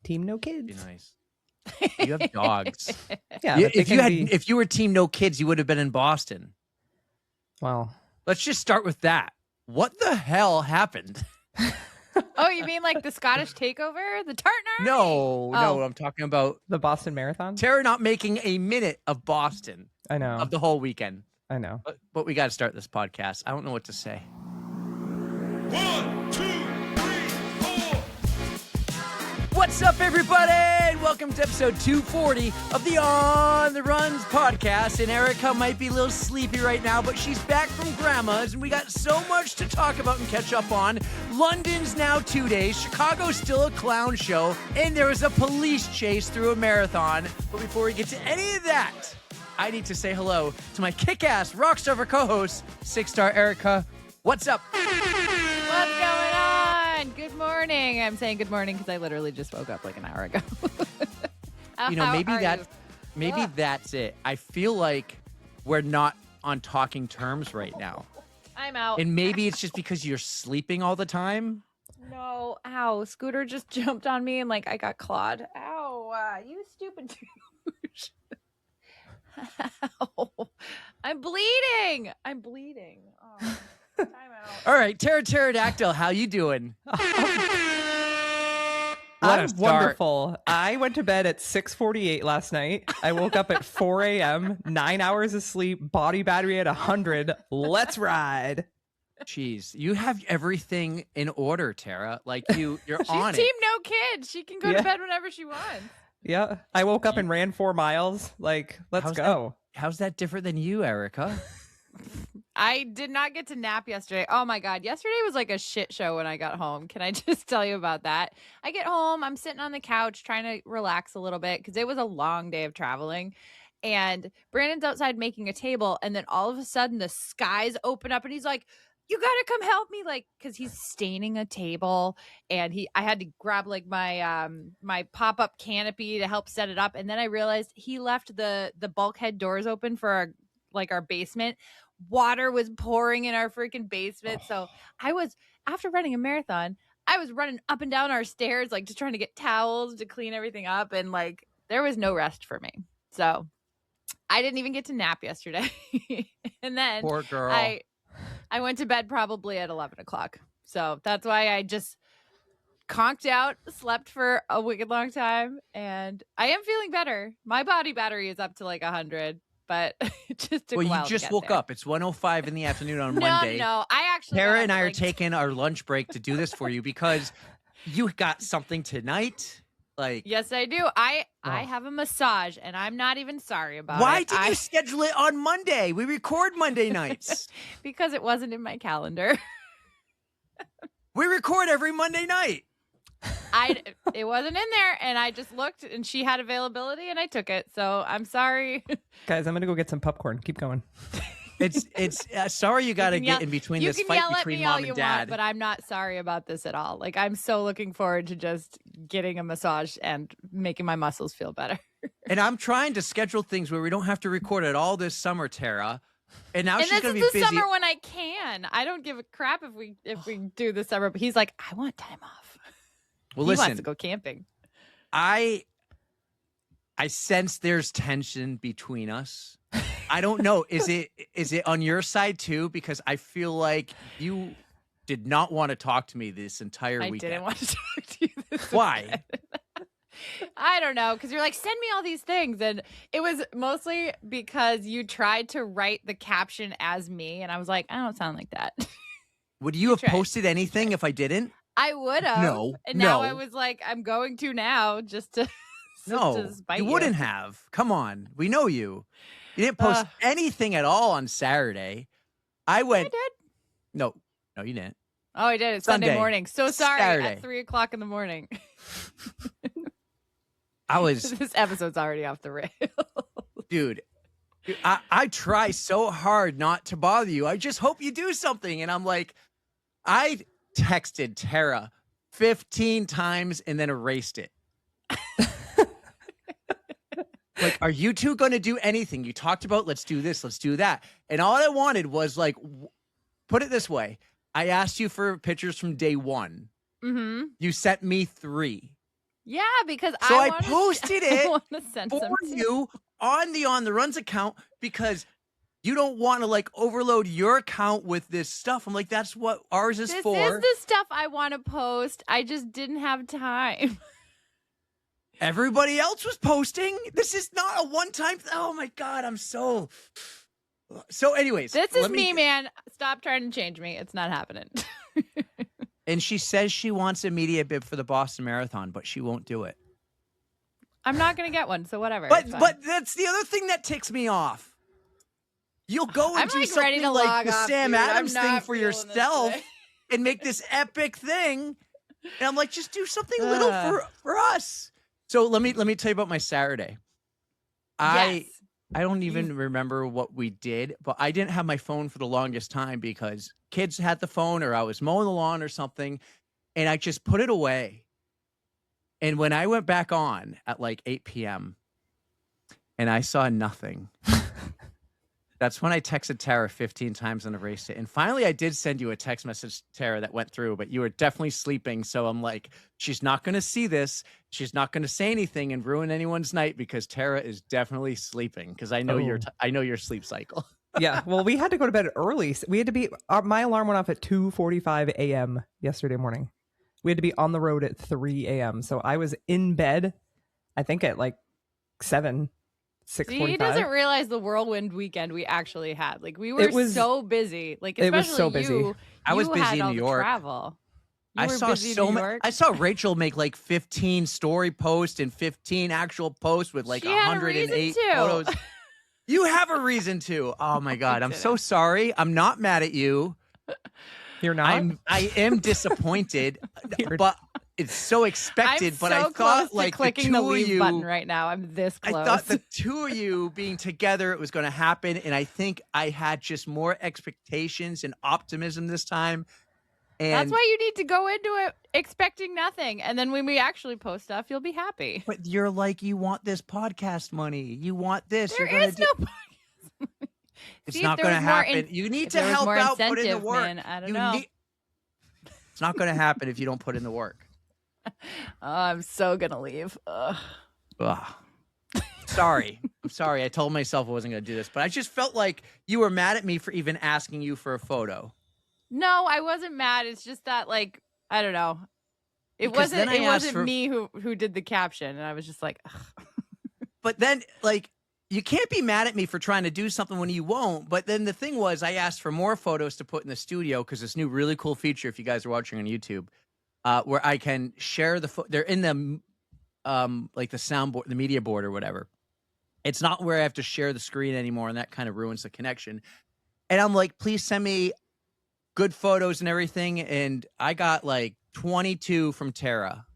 Team no kids. Be nice. You have dogs. Yeah. If you were team no kids, you would have been in Boston. Well, let's just start with that. What the hell happened? Oh, you mean like the Scottish takeover? The Tartan Army? No, I'm talking about the Boston Marathon. Ptara not making a minute of Boston. I know. Of the whole weekend. I know. But we got to start this podcast. I don't know what to say. 1, 2, 3, 4. What's up, everybody? Welcome to episode 240 of the On the Runs podcast. And Erika might be a little sleepy right now, but she's back from grandma's, and we got so much to talk about and catch up on. London's now 2 days. Chicago's still a clown show, and there was a police chase through a marathon. But before we get to any of that, I need to say hello to my kick-ass rockstar for co-host, 6-star Erika. What's up? What's going on? Good morning. I'm saying good morning because I literally just woke up like an hour ago. Maybe that's it. I feel like we're not on talking terms right now. I'm out. And maybe it's just because you're sleeping all the time. No, ow. Scooter just jumped on me and like I got clawed. Ow, you stupid douche. Ow. I'm bleeding. Oh, time out. All right, Pterodactyl, how you doing? I'm wonderful. I went to bed at 6:48 last night. I woke up at 4 a.m., 9 hours of sleep, body battery at 100. Let's ride. Jeez, you have everything in order, Ptara. Like you're on She's it. team no kids. She can go to bed whenever she wants. Yeah, I woke up and ran 4 miles. Like, let's go. How's that different than you, Erika? I did not get to nap yesterday. Oh my God. Yesterday was like a shit show when I got home. Can I just tell you about that? I get home, I'm sitting on the couch trying to relax a little bit because it was a long day of traveling. And Brandon's outside making a table. And then all of a sudden the skies open up and he's like, you gotta come help me, like, because he's staining a table, and I had to grab like my my pop-up canopy to help set it up, and then I realized he left the bulkhead doors open for our basement. Water was pouring in our freaking basement, so I was, after running a marathon, I was running up and down our stairs, like just trying to get towels to clean everything up, and like there was no rest for me, so I didn't even get to nap yesterday. And then Poor girl. I went to bed probably at 11 o'clock. So that's why I just conked out, slept for a wicked long time. And I am feeling better. My body battery is up to like 100, but it just took a while. Well, you just woke there. up. It's 1:05 in the afternoon on Monday. No, I actually. Ptara and I are taking our lunch break to do this for you because you got something tonight. Like, yes, I do. I have a massage, and I'm not even sorry about why it. did you schedule it on Monday? We record Monday nights. Because it wasn't in my calendar. We record every Monday night. It wasn't in there, and I just looked, and she had availability, and I took it. So I'm sorry, Guys. I'm gonna go get some popcorn. Keep going. It's sorry you got to get in between this fight between mom and dad. Want, but I'm not sorry about this at all. Like, I'm so looking forward to just getting a massage and making my muscles feel better. And I'm trying to schedule things where we don't have to record at all this summer, Ptara. And now she's going to be busy. This is the summer when I can. I don't give a crap if we do the summer. But he's like, I want time off. Well, he listen, wants to go camping. I sense there's tension between us. I don't know. Is it on your side too? Because I feel like you did not want to talk to me this entire weekend. I didn't want to talk to you this Why? weekend. I don't know. Because you're like, send me all these things. And it was mostly because you tried to write the caption as me. And I was like, I don't sound like that. Would you have posted anything if I didn't? I would have. No. And now I was like, I'm going to now just to. No, you wouldn't have. Come on. We know you. You didn't post anything at all on Saturday. I went. I did. No, you didn't. Oh, I did. It's Sunday morning. So sorry. Saturday. At 3:00 in the morning. This episode's already off the rails. Dude, I try so hard not to bother you. I just hope you do something. And I'm like, I texted Ptara 15 times and then erased it. Like, are you two going to do anything? You talked about, let's do this, let's do that. And all I wanted was like, put it this way. I asked you for pictures from day one. Mm-hmm. You sent me 3. Yeah, because So I wanna posted I it wanna send for some too. you on the On the Runs account because you don't want to like overload your account with this stuff. I'm like, that's what ours is This for. is the stuff I want to post. I just didn't have time. Everybody else was posting. This is not a one-time. Oh my God, I'm so. So, anyways, This is me, man. Stop trying to change me. It's not happening. And she says she wants a media bib for the Boston Marathon, but she won't do it. I'm not gonna get one, so whatever. But it's fine. but that's the other thing that ticks me off. You'll go and I'm, do like, something ready to like log the off, Sam dude. I'm Adams thing not for feeling this yourself today. and make this epic thing. And I'm like, just do something little for us. So let me tell you about my Saturday. Yes. I don't even remember what we did, but I didn't have my phone for the longest time because kids had the phone or I was mowing the lawn or something, and I just put it away. And when I went back on at like 8 p.m. and I saw nothing, that's when I texted Tara 15 times and erased it. And finally, I did send you a text message, Tara, that went through, but you were definitely sleeping. So I'm like, she's not going to see this. She's not going to say anything and ruin anyone's night because Tara is definitely sleeping because I know I know your sleep cycle. Yeah, well, we had to go to bed early. We had to be. My alarm went off at 2:45 a.m. yesterday morning. We had to be on the road at 3 a.m. So I was in bed, I think at like 6:45. See, he doesn't realize the whirlwind weekend we actually had. Like we were so busy. Like especially it was so busy. you. I was you busy had in all New the York. Travel. You I were saw busy in so New many. York. I saw Rachel make like 15 story posts and 15 actual posts with like She had a 108 reason to. photos. You have a reason to. Oh my God, I'm so sorry. I'm not mad at you. You're not. I am disappointed, but it's so expected. I'm but so I close thought to like clicking the the two of leave you, button right now. I'm this close. I thought the two of you being together, it was going to happen, and I think I had just more expectations and optimism this time. And that's why you need to go into it expecting nothing, and then when we actually post stuff, you'll be happy. But you're like, you want this podcast money. You want this. There You're is no podcast. It's See, not if there going to was more happen. You need if to there was help more out, put in the incentive, work. man, I don't know. It's not going to happen if you don't put in the work. Oh, I'm so gonna leave. Ugh. Ugh. Sorry. I'm sorry. I told myself I wasn't going to do this, but I just felt like you were mad at me for even asking you for a photo. No, I wasn't mad. It's just that, like, I don't know. It Because wasn't. then I It asked wasn't me who did the caption, and I was just like, ugh. But then, like, you can't be mad at me for trying to do something when you won't. But then the thing was, I asked for more photos to put in the studio because this new really cool feature, if you guys are watching on YouTube, where I can share the they're in the like the soundboard, the media board or whatever. It's not where I have to share the screen anymore, and that kind of ruins the connection. And I'm like, please send me good photos and everything. And I got like 22 from Tara.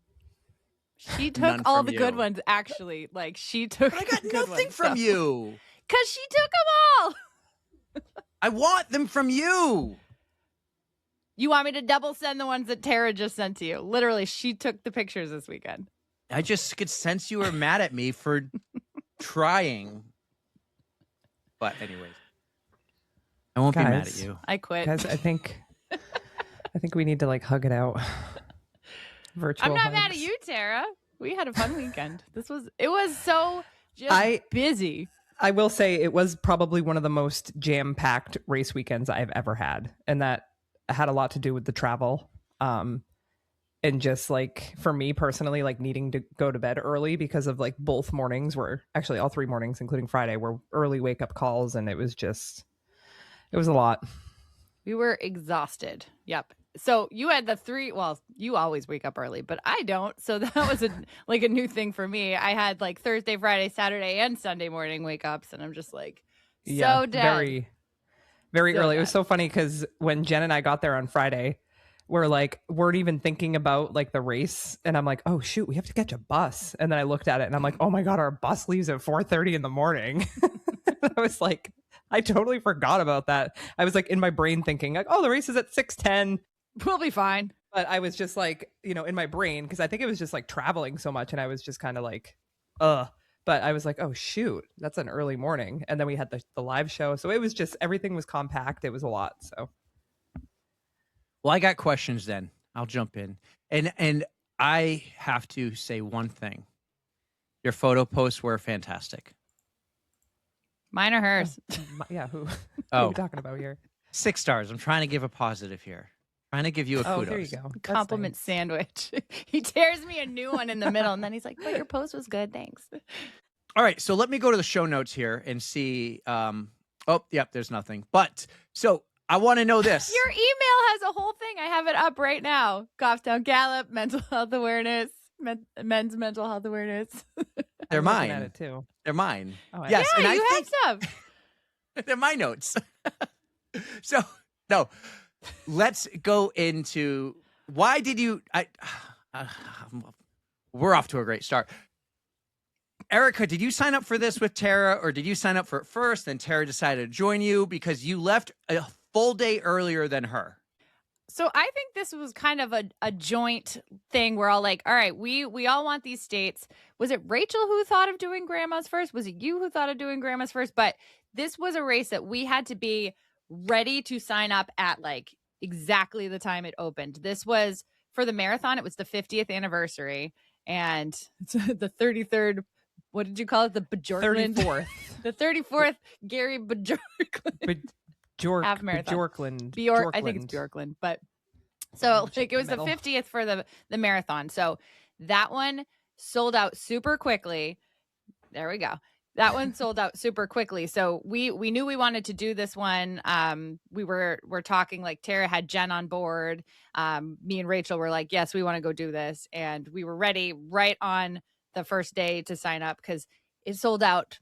She took None all from the you. good ones. Actually, like she took. But I got the good nothing ones, from so. you. Cause she took them all. I want them from you. You want me to double send the ones that Tara just sent to you? Literally, she took the pictures this weekend. I just could sense you were mad at me for trying. But anyways, I won't be mad at you. I quit. Guys, I think we need to like hug it out. Virtual. I'm not mad hugs. at you, Tara. We had a fun weekend. It was so just busy. I will say it was probably one of the most jam-packed race weekends I've ever had, and that had a lot to do with the travel. And just like for me personally, like needing to go to bed early because of like both mornings were actually all 3 mornings, including Friday, were early wake up calls. And it was a lot. We were exhausted. Yep. So you had the 3, well, you always wake up early, but I don't. So that was like a new thing for me. I had like Thursday, Friday, Saturday, and Sunday morning wake ups. And I'm just like, so dead. Very, very So early. It was dead. so funny because when Jen and I got there on Friday, weren't even thinking about like the race, and I'm like, oh shoot, we have to catch a bus. And then I looked at it and I'm like, oh my god, our bus leaves at 4:30 in the morning. I was like, I totally forgot about that. I was like in my brain thinking like, oh, the race is at 6:10. We'll be fine. But I was just like, in my brain, because I think it was just like traveling so much, and I was just kind of like, ugh. But I was like, oh shoot, that's an early morning. And then we had the live show, so it was just everything was compact. It was a lot. So Well, I got questions then. I'll jump in. And I have to say one thing. Your photo posts were fantastic. Mine or hers? Yeah, who are Oh, we talking about here? 6 stars. I'm trying to give a positive here. Trying to give you a Oh, kudos. there you go. That's Compliment nice. sandwich. He tears me a new one in the middle, and then he's like, "But your post was good, thanks." All right, so let me go to the show notes here and see. Oh, yep, there's nothing. But so I want to know this. Your email has a whole thing. I have it up right now. Goffstown Gallup, mental health awareness, men's mental health awareness. They're I'm looking mine. at it too. They're mine. Oh, Yes, Yeah, and I you think have stuff. they're my notes. So no, let's go into why did you? We're off to a great start. Erika, did you sign up for this with Ptara, or did you sign up for it first, then Ptara decided to join you because you left a full day earlier than her? So I think this was kind of a joint thing. We're all like, all right, we all want these states. Was it Rachel who thought of doing grandmas first? Was it you who thought of doing grandmas first? But this was a race that we had to be ready to sign up at like exactly the time it opened. This was for the marathon. It was the 50th anniversary and it's the 33rd. What did you call it? The Bjorkland? 34th. The 34th Gary Bjorkland. Half marathon. Bjorkland. I think it's Bjorkland, but so like it was the Middle. 50th for the marathon. So that one sold out super quickly. There we go. That one sold out super quickly. So we knew we wanted to do this one. We're talking like Ptara had Jen on board. Me and Rachel were like, yes, we want to go do this. And we were ready right on the first day to sign up because it sold out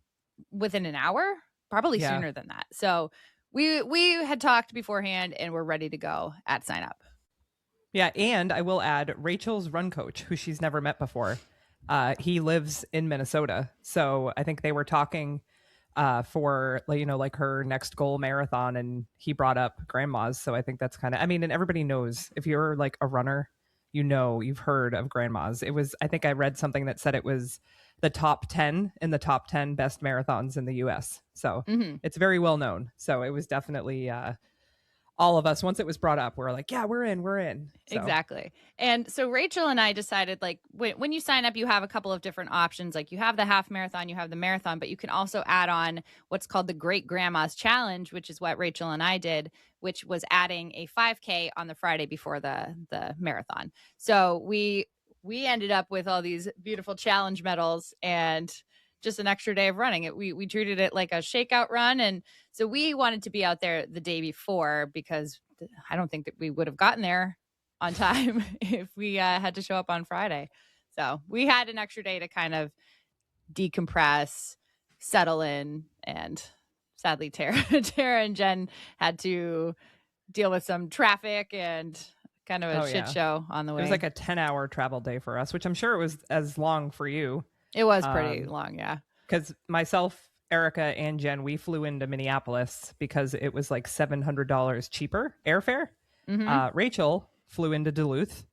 within an hour, probably sooner than that. So we had talked beforehand and we're ready to go at sign up. Yeah, and I will add Rachel's run coach, who she's never met before. He lives in Minnesota, so I think they were talking for like her next goal marathon, and he brought up grandmas. So I think that's kind of, I mean, and everybody knows if you're like a runner, you've heard of grandmas. It was, I think I read something that said it was the top 10 in the top 10 best marathons in the US. So it's very well known. So it was definitely all of us, once it was brought up, we were like, yeah, we're in. So. Exactly. And so Rachel and I decided like when you sign up, you have a couple of different options. Like you have the half marathon, you have the marathon, but you can also add on what's called the Great Grandma's Challenge, which is what Rachel and I did, which was adding a 5K on the Friday before the marathon. So we ended up with all these beautiful challenge medals and just an extra day of running it. We treated it like a shakeout run. And so we wanted to be out there the day before because I don't think that we would have gotten there on time if we had to show up on Friday. So we had an extra day to kind of decompress, settle in. And sadly, Ptara and Jen had to deal with some traffic and kind of a shit show on the way. It was like a 10-hour travel day for us, which I'm sure it was as long for you. It was pretty long, yeah. Because myself, Erika, and Jen, we flew into Minneapolis because it was like $700 cheaper airfare. Rachel flew into Duluth.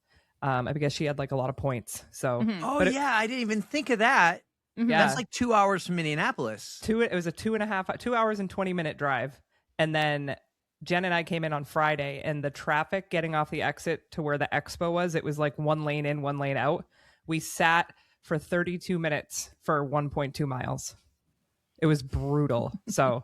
I guess she had like a lot of points. So, Oh yeah, I didn't even think of that. Yeah, That's like 2 hours from Minneapolis. It was a 2 hours and 20-minute drive, and then Jen and I came in on Friday, and the traffic getting off the exit to where the expo was, it was like one lane in, one lane out. We sat for 32 minutes for 1.2 miles. It was brutal. So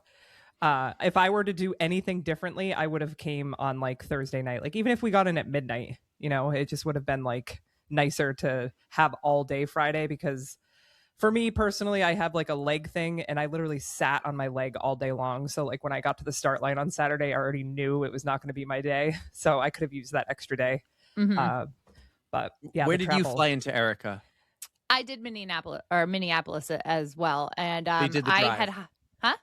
if I were to do anything differently, I would have came on like Thursday night. Like even if we got in at midnight, it just would have been like nicer to have all day Friday, because for me personally, I have like a leg thing and I literally sat on my leg all day long. So like when I got to the start line on Saturday, I already knew it was not going to be my day. So I could have used that extra day. But yeah. Where did you fly into, Erika? I did Minneapolis as well, and So you did the drive. I had, huh?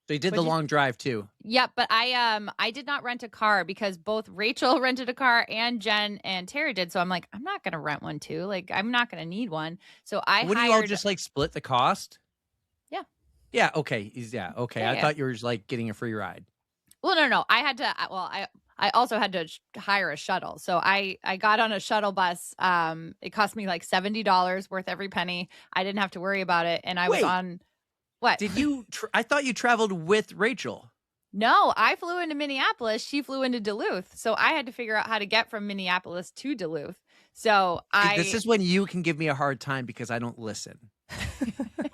So you did the long drive too. Yep, but I did not rent a car because both Rachel rented a car and Jen and Ptara did. So I'm like, I'm not gonna rent one too. Like I'm not gonna need one. So Wouldn't you all just like split the cost? Yeah. Yeah. Okay. Yeah. Okay. I thought you were just like getting a free ride. Well, no. I had to. Well, I also had to hire a shuttle. So I got on a shuttle bus. It cost me like $70 worth every penny. I didn't have to worry about it. And I was on what? Did you? I thought you traveled with Rachel. No, I flew into Minneapolis. She flew into Duluth. So I had to figure out how to get from Minneapolis to Duluth. So This is when you can give me a hard time because I don't listen.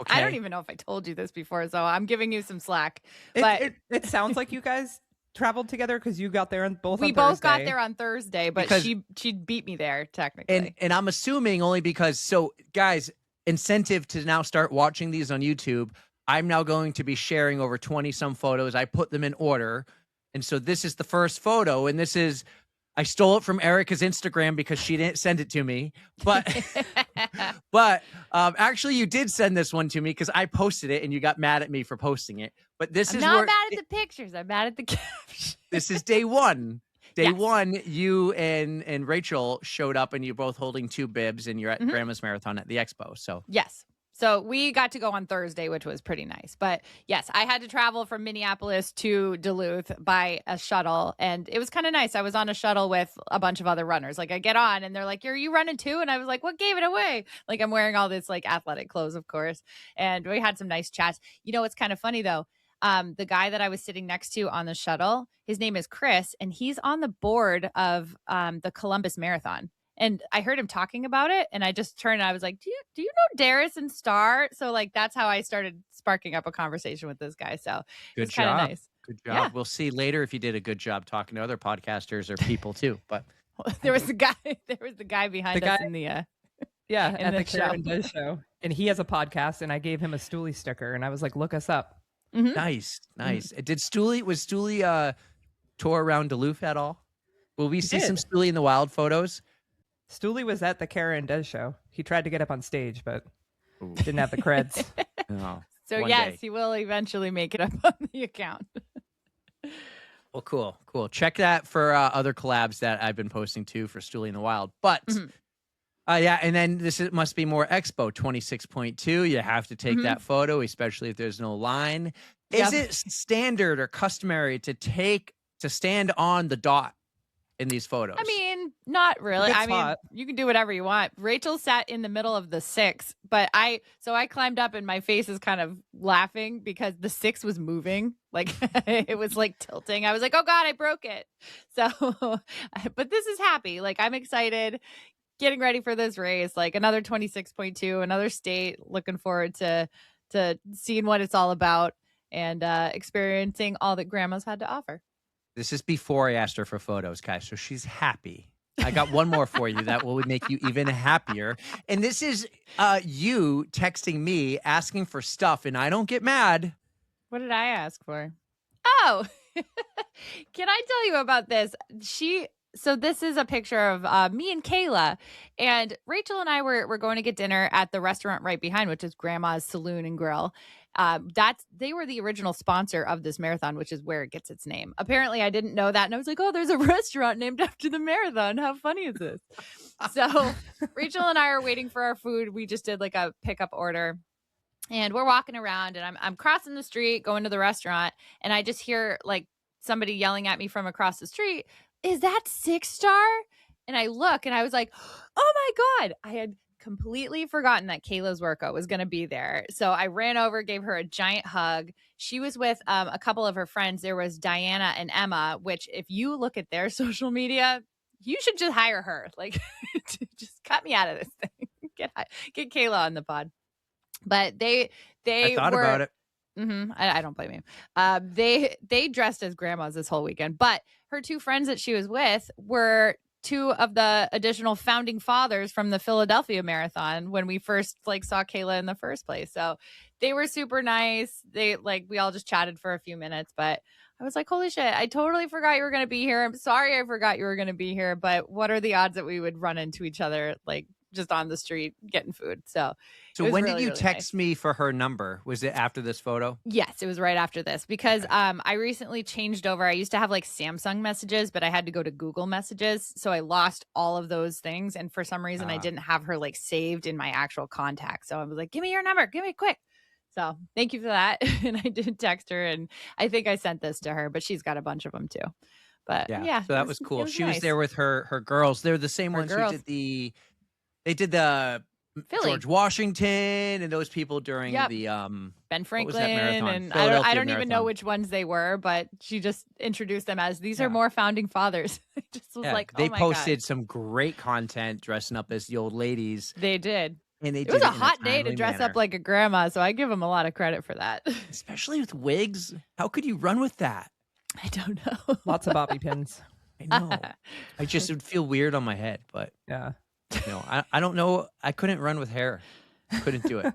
I don't even know if I told you this before, so I'm giving you some slack. It, But it sounds like you guys traveled together because you got there on both. we on both got Thursday. there on Thursday, but Because- she beat me there technically. And I'm assuming only because, so guys, incentive to now start watching these on YouTube. I'm now going to be sharing over 20 some photos. I put them in order. And so this is the first photo. And this is, I stole it from Erika's Instagram because she didn't send it to me. But, actually you did send this one to me because I posted it and you got mad at me for posting it. But this I'm is not where mad at the pictures. I'm mad at the caption. this is day one. Day Yes. one, you and Rachel showed up and you're both holding two bibs and you're at Mhm. Grandma's Marathon at the expo. So Yes. So we got to go on Thursday, which was pretty nice. But yes, I had to travel from Minneapolis to Duluth by a shuttle. And it was kind of nice. I was on a shuttle with a bunch of other runners. Like I get on and they're like, are you running too? And I was like, what gave it away? Like I'm wearing all this like athletic clothes, of course. And we had some nice chats. You know, what's kind of funny though. The guy that I was sitting next to on the shuttle, his name is Chris, and he's on the board of the Columbus Marathon. And I heard him talking about it, and I just turned and I was like, do you know Darius and Star? So like that's how I started sparking up a conversation with this guy. So good it's kind of job. nice. Good job. Yeah. We'll see later if you did a good job talking to other podcasters or people too. But There was the guy behind The us guy- in the Yeah, in at the the Kara show. and Des show, and he has a podcast, and I gave him a Stoolie sticker, and I was like, look us up. nice. Did Stooley tour around Duluth at all? Will we see some did. Stooley in the wild photos? Stoolie was at the Kara and Des show. He tried to get up on stage, but didn't have the creds. No. So One yes, day. he will eventually make it up on the account. Well, cool. Check that for other collabs that I've been posting too for Stooley in the Wild. But yeah, and then must be more Expo 26.2. You have to take that photo, especially if there's no line. Is Yep. it standard or customary to stand on the dot in these photos? I mean, not really. Good I mean, spot. you can do whatever you want. Rachel sat in the middle of the 6, but I climbed up and my face is kind of laughing because the 6 was moving. Like it was like tilting. I was like, oh God, I broke it. So, but this is happy. Like I'm excited, getting ready for this race, like another 26.2, another state. Looking forward to seeing what it's all about and experiencing all that Grandma's had to offer. This is before I asked her for photos, guys. So she's happy. I got one more for you that will make you even happier. And this is you texting me asking for stuff, and I don't get mad. What did I ask for? Oh, can I tell you about this? So this is a picture of me and Kayla, and Rachel and I were going to get dinner at the restaurant right behind, which is Grandma's Saloon and Grill. They were the original sponsor of this marathon, which is where it gets its name. Apparently, I didn't know that, and I was like, "Oh, there's a restaurant named after the marathon. How funny is this?" So Rachel and I are waiting for our food. We just did like a pickup order. And we're walking around and I'm crossing the street going to the restaurant and I just hear like somebody yelling at me from across the street, is that 6 Star? And I look and I was like, oh my God, I had completely forgotten that Kayla's workout was going to be there. So I ran over, gave her a giant hug. She was with a couple of her friends. There was Diana and Emma, which if you look at their social media, you should just hire her. Like just cut me out of this thing. Get Kayla on the pod. But they I thought were, about it. I don't blame you. They dressed as grandmas this whole weekend, but her 2 friends that she was with were 2 of the additional founding fathers from the Philadelphia Marathon when we first like saw Kayla in the first place. So they were super nice. We all just chatted for a few minutes, but I was like, holy shit, I totally forgot you were going to be here. I'm sorry I forgot you were going to be here, but what are the odds that we would run into each other like just on the street getting food? So when really, did you really text me for her number? Was it after this photo? Yes, it was right after this because I recently changed over. I used to have like Samsung messages, but I had to go to Google messages. So I lost all of those things. And for some reason, I didn't have her like saved in my actual contacts. So I was like, give me your number. Give me quick. So thank you for that. And I did text her and I think I sent this to her, but she's got a bunch of them too. But yeah. So that was cool. She was nice. there with her girls. They're the same Her ones girls. who did they did the Philly. George Washington and those people during Yep. the Ben what was Franklin, that marathon? and I Philadelphia don't even know Marathon. which ones they were, but she just introduced them as these Yeah. are more founding fathers. I just was Yeah, like, they oh my posted God. some great content dressing up as the old ladies, They did. and they It did was a in hot day to timely dress manner. up like a grandma, so I give them a lot of credit for that. Especially with wigs. How could you run with that? I don't know. Lots of bobby pins. I know. I just would feel weird on my head, but Yeah. I don't know. I couldn't run with hair. Couldn't do it.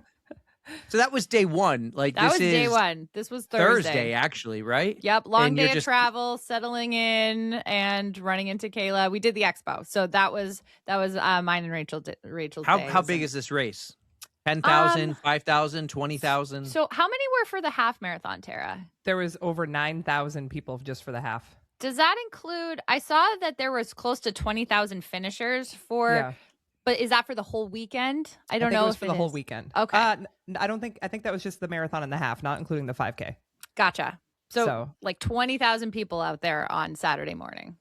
So that was day one. Like That this was day is one. This was Thursday, actually, right? Yep, long And you're day of just- travel, settling in, and running into Kayla. We did the expo, so that was mine and Rachel's How days. big And- is this race? 10,000, 5,000, 20,000? So how many were for the half marathon, Tara? There was over 9,000 people just for the half. Does that include? I saw that there was close to 20,000 finishers for. Yeah. But is that for the whole weekend? I don't think know it was if for it the whole is. weekend. Okay. I think that was just the marathon and the half, not including the 5K. Gotcha. So So- like 20,000 people out there on Saturday morning.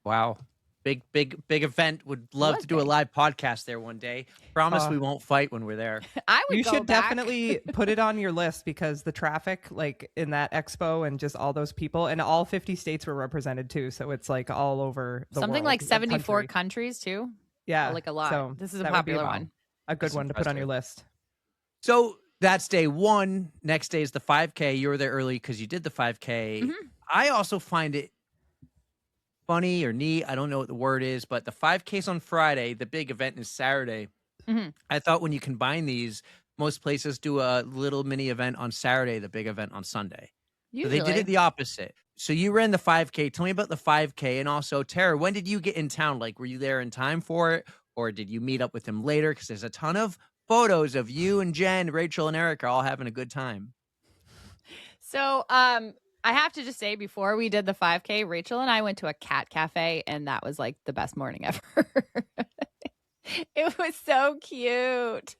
Wow. Big event. Would love Was to do a big. live podcast there one day. Promise we won't fight when we're there. I would You go should back. definitely put it on your list because the traffic, like in that expo, and just all those people, and all 50 states were represented too. So it's like all over the Something world, like 74 country. countries too. Yeah, Like a lot. So This is a that would be popular one. A good That's one to put on your list. So that's day one. Next day is the 5K. You were there early because you did the 5K. Mhm. I also find it funny or neat. I don't know what the word is, but the 5K's on Friday. The big event is Saturday. Mhm. I thought when you combine these, most places do a little mini event on Saturday, the big event on Sunday. So Usually. they did it the opposite. So you ran the 5K. Tell me about the 5K. And also, Tara, when did you get in town? Like, were you there in time for it? Or did you meet up with him later? Because there's a ton of photos of you and Jen, Rachel, and Erika all having a good time. So, I have to just say, before we did the 5K, Rachel and I went to a cat cafe, and that was like the best morning ever. It was so cute.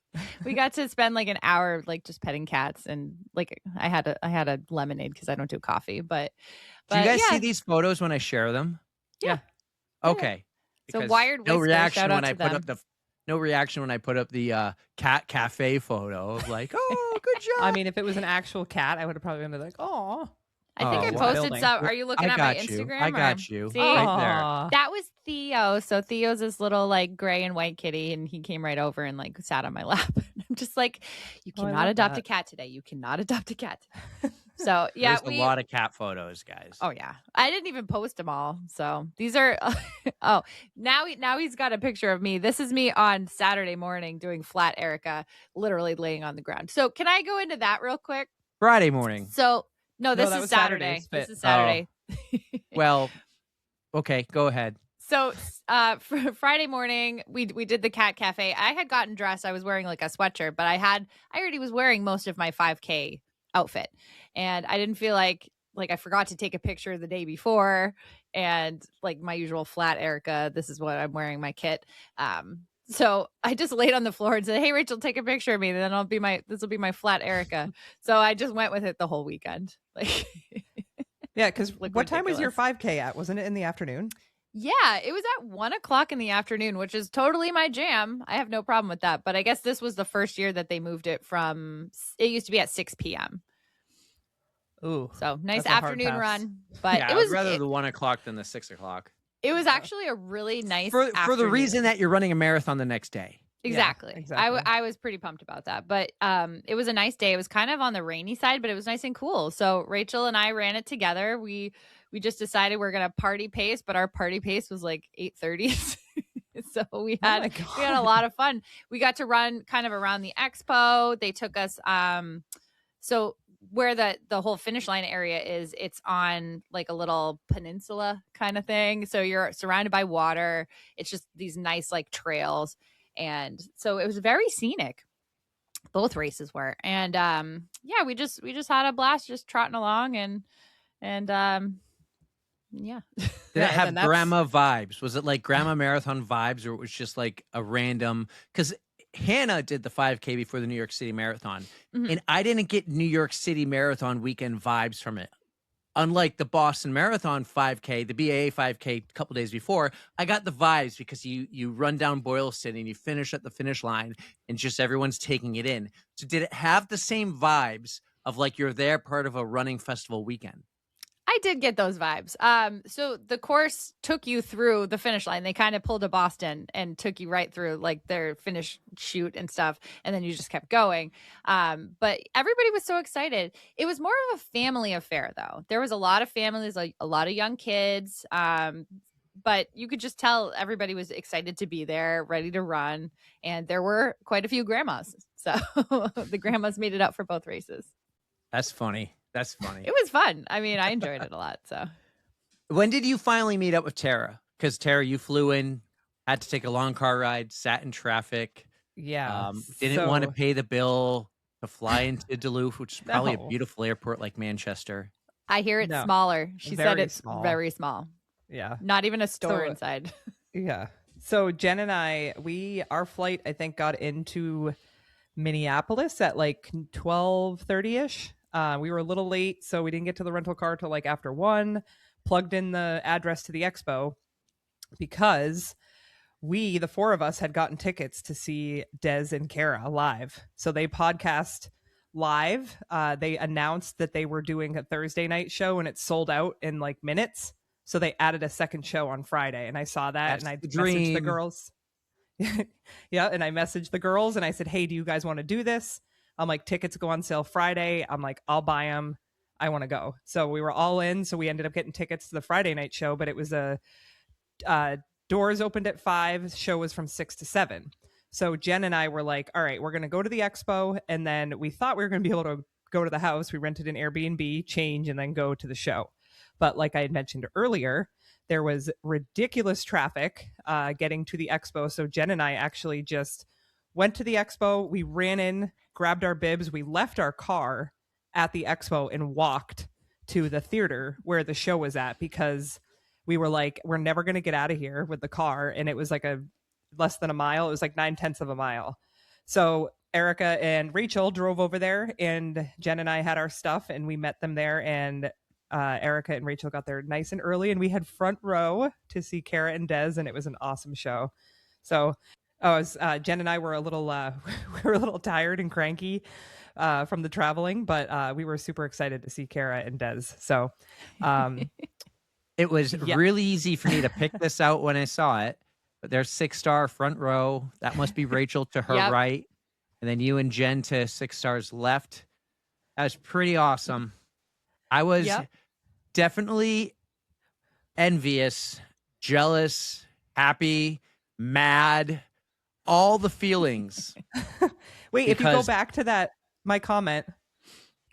We got to spend like an hour, like just petting cats, and like I had a lemonade because I don't do coffee. But Do you guys yeah. see these photos when I share them? Yeah. Okay. So Because Wired no Whisker, reaction shout out when I to put them. up the cat cafe photo of like, oh, good job. I mean, if it was an actual cat, I would have probably been like, "Oh, I think Oh, I wow. posted Building. some. Are you looking I at my got you. Instagram? I or- got you. See? Right there. That was Theo. So Theo's this little like gray and white kitty, and he came right over and like sat on my lap. I'm just like, you Oh, I cannot love adopt a that. cat today. You cannot adopt a cat. So yeah, There's a lot of cat photos, guys. Oh yeah, I didn't even post them all. So these are. Oh, now he's got a picture of me. This is me on Saturday morning doing flat Erika, literally laying on the ground. So can I go into that real quick? Friday morning. So no, this that is was Saturday. Saturday's This fit. is Saturday. Well, okay, go ahead. So for Friday morning, we did the cat cafe. I had gotten dressed. I was wearing like a sweatshirt, but I already was wearing most of my 5K outfit, and I didn't feel like I forgot to take a picture the day before, and like my usual flat Erika. This is what I'm wearing, my kit. So I just laid on the floor and said, "Hey Rachel, take a picture of me. Then this will be my flat Erika." So I just went with it the whole weekend. Like, yeah." Because Like what time was your ridiculous. 5K at? Wasn't it in the afternoon? yeah, it was at 1:00 in the afternoon, which is totally my jam. I have no problem with that. But I guess this was the first year that they moved it from. It used to be at 6 p.m. Ooh, So nice That's a hard afternoon pass. run. But yeah, it was I'd rather the 1 o'clock than the 6 o'clock. it was actually a really nice For the afternoon. reason that you're running a marathon the next day. Exactly. exactly. I was pretty pumped about that. But it was a nice day. It was kind of on the rainy side, but it was nice and cool. So Rachel and I ran it together. We just decided we're gonna party pace, but our party pace was like 8:30. So we Oh had my we had a God. lot of fun. We got to run kind of around the expo. They took us so where the whole finish line area is, it's on like a little peninsula kind of thing. So you're surrounded by water. It's just these nice like trails. And so it was very scenic. Both races were. And yeah, we just had a blast just trotting along and yeah. Did Yeah, it and have then that's- grandma vibes? Was it like grandma marathon vibes, or it was just like a random? Because Hannah did the 5K before the New York City Marathon, Mhm. and I didn't get New York City Marathon weekend vibes from it. unlike the Boston Marathon 5K, the BAA 5K a couple days before, I got the vibes because you run down Boylston and you finish at the finish line and just everyone's taking it in. So did it have the same vibes of like you're there part of a running festival weekend? I did get those vibes. So the course took you through the finish line. They kind of pulled to Boston and took you right through like their finish shoot and stuff. And then you just kept going. But everybody was so excited. It was more of a family affair though. There was a lot of families, like a lot of young kids. But you could just tell everybody was excited to be there, ready to run. And there were quite a few grandmas. So the grandmas made it up for both races. That's funny. That's funny. It was fun. I mean, I enjoyed it a lot. So When did you finally meet up with Ptara? Because Ptara, you flew in, had to take a long car ride, sat in traffic. Yeah. Didn't want to pay the bill to fly into Duluth, which is probably No. a beautiful airport like Manchester. I hear it's No. smaller. She said Very it's small. very small. Yeah. Not even a store So- inside. Yeah. So Jen and I, our flight, I think, got into Minneapolis at like 12:30ish. We were a little late, so we didn't get to the rental car till like after 1. Plugged in the address to the expo because the four of us, had gotten tickets to see Des and Kara live. So they podcast live. They announced that they were doing a Thursday night show and it sold out in like minutes. So they added a second show on Friday, and I saw that. That's and I the messaged the dream. girls. Yeah, and I messaged the girls and I said, "Hey, do you guys want to do this?" I'm like, "Tickets go on sale Friday." I'm like, "I'll buy them. I want to go." So we were all in. So we ended up getting tickets to the Friday night show, but it was doors opened at 5. Show was from 6 to 7. So Jen and I were like, all right, we're going to go to the expo. And then we thought we were going to be able to go to the house. We rented an Airbnb, change, and then go to the show. But like I had mentioned earlier, there was ridiculous traffic getting to the expo. So Jen and I actually just went to the expo. We ran in, grabbed our bibs. We left our car at the expo and walked to the theater where the show was at, because we were like, we're never going to get out of here with the car. And it was like less than a mile. It was like 9/10 of a mile. So Erika and Rachel drove over there, and Jen and I had our stuff, and we met them there. And Erika and Rachel got there nice and early, and we had front row to see Kara and Des, and it was an awesome show. So Jen and I were a little we were a little tired and cranky from the traveling, but we were super excited to see Kara and Des. So It was Yeah. really easy for me to pick this out when I saw it. But there's 6-star front row. That must be Rachel to her Yep. right. And then you and Jen to 6 stars left. That was pretty awesome. I was Yep. definitely envious, jealous, happy, mad, all the feelings. wait, if you go Because- back to my comment,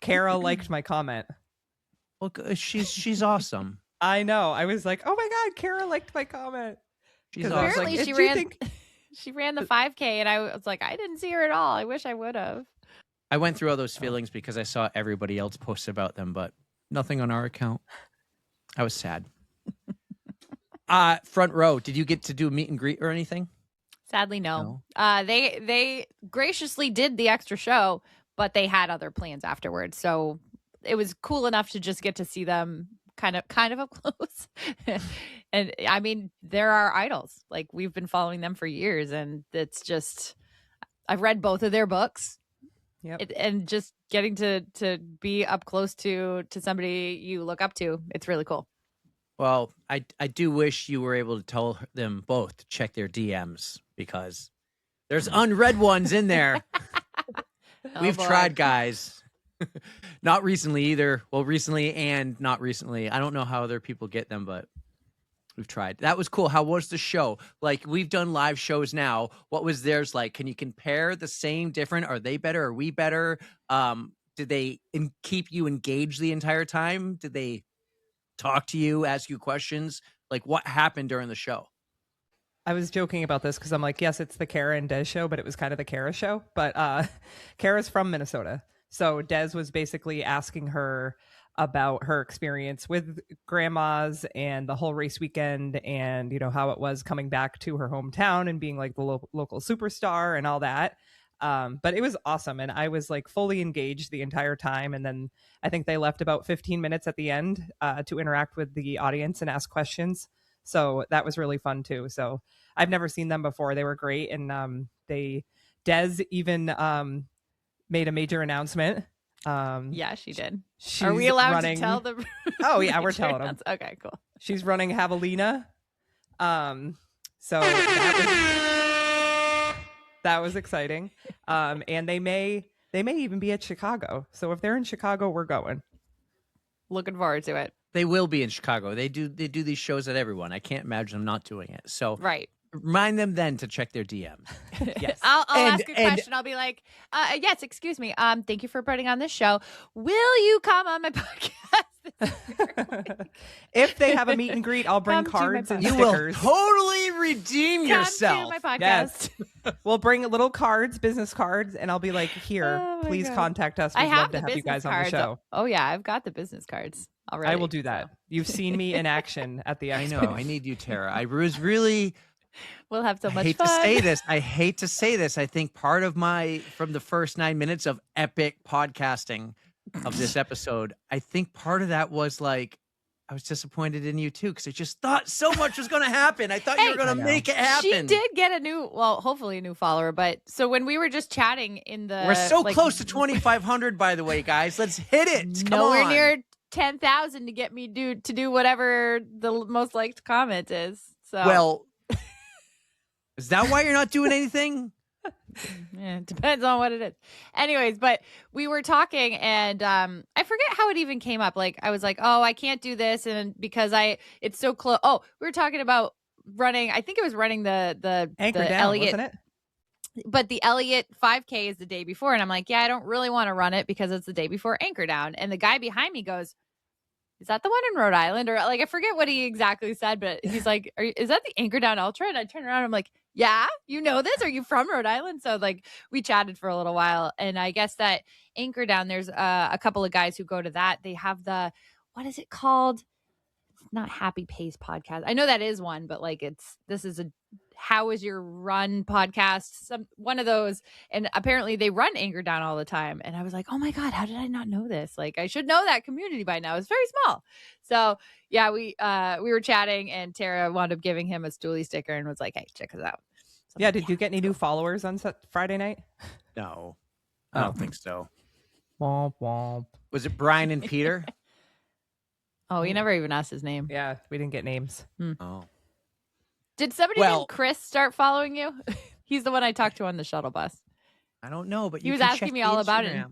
Kara liked my comment. Well, she's awesome. I know. I was like, oh my God, Kara liked my comment. She's 'Cause awesome. I was Apparently like, she "Do you ran think-" she ran the 5K, and I was like, I didn't see her at all. I wish I would have. I went through all those feelings because I saw everybody else post about them, but nothing on our account. I was sad. Front row, did you get to do a meet and greet or anything? Sadly, no. They graciously did the extra show, but they had other plans afterwards. So it was cool enough to just get to see them kind of up close. And I mean, they're our idols. Like, we've been following them for years, and it's just, I've read both of their books. Yep. And just getting to be up close to somebody you look up to, it's really cool. Well, I do wish you were able to tell them both to check their DMs because there's unread ones in there. Oh, We've boy. tried, guys. Not recently either. Well, recently and not recently. I don't know how other people get them, but we've tried. That was cool. How was the show? Like, we've done live shows now. What was theirs like? Can you compare the same, different? Are they better? Are we better? Did they keep you engaged the entire time? Did they talk to you, ask you questions? Like, what happened during the show? I was joking about this because I'm like, yes, it's the Kara and Des show, but it was kind of the Kara show. But Kara's from Minnesota. So Des was basically asking her about her experience with grandmas and the whole race weekend, and, you know, how it was coming back to her hometown and being like the local superstar and all that. But it was awesome. And I was like fully engaged the entire time. And then I think they left about 15 minutes at the end to interact with the audience and ask questions. So that was really fun too. So I've never seen them before. They were great. And Des even made a major announcement. Yeah, she did. She's Are we allowed running... to tell the? Oh yeah, we're telling them. Okay, cool. She's running Javelina. So that was exciting. And they may even be at Chicago. So if they're in Chicago, we're going. Looking forward to it. They will be in Chicago. They do these shows at everyone. I can't imagine them not doing it. So Right. remind them then to check their DM. Yes. I'll ask a question. I'll be like, yes, excuse me. Thank you for putting on this show. Will you come on my podcast? If they have a meet and greet, I'll bring Come to my cards and You stickers. will totally redeem yourself. Come to my podcast. Yes. We'll bring little cards, business cards, and I'll be like, here, Oh my please God. contact us. I We'd have love to the have you business guys on the cards. show. Oh yeah, I've got the business cards already. I will do that. so. You've seen me in action at the I expo. know. I need you, Tara. I was really... We'll have so I much hate fun. to say this. I hate to say this. I think part of from the first 9 minutes of epic podcasting of this episode, I think part of that was like, I was disappointed in you too, because I just thought so much was going to happen. I thought you were going to make it happen. She did get hopefully a new follower. But so when we were just chatting in the, We're so close to 2,500, by the way, guys. Let's hit it. Come nowhere on. near 10,000 to get me to do whatever the most liked comment is. So Well, is that why you're not doing anything? yeah, it depends on what it is. Anyways, but we were talking and I forget how it even came up. Like I was like, oh, I can't do this. And because it's so close. Oh, we were talking about running. I think it was running the Anchor the down, Elliott, wasn't it? but the Elliott 5K is the day before. And I'm like, yeah, I don't really want to run it because it's the day before Anchor Down. And the guy behind me goes, is that the one in Rhode Island? Or like, I forget what he exactly said, but he's like, is that the Anchor Down Ultra? And I turn around, I'm like, yeah, you know this? Are you from Rhode Island? So like we chatted for a little while. And I guess that Anchor Down, there's a couple of guys who go to that. They have what is it called? It's not Happy Pace podcast. I know that is one, but like this is a how is your run podcast, one of those, and apparently they run Anchor Down all the time. And I was like, oh my God, how did I not know this? Like I should know that community by now. It's very small. So yeah, we were chatting and Tara wound up giving him a Stoolie sticker and was like, hey, check us out. So Yeah. Did you get any new followers on Friday night? No, I don't think so. Womp womp. Was it Brian and Peter? Oh, you never even asked his name. Yeah, we didn't get names. Oh. Did somebody named Chris start following you? He's the one I talked to on the shuttle bus. I don't know, but He was asking me all about it.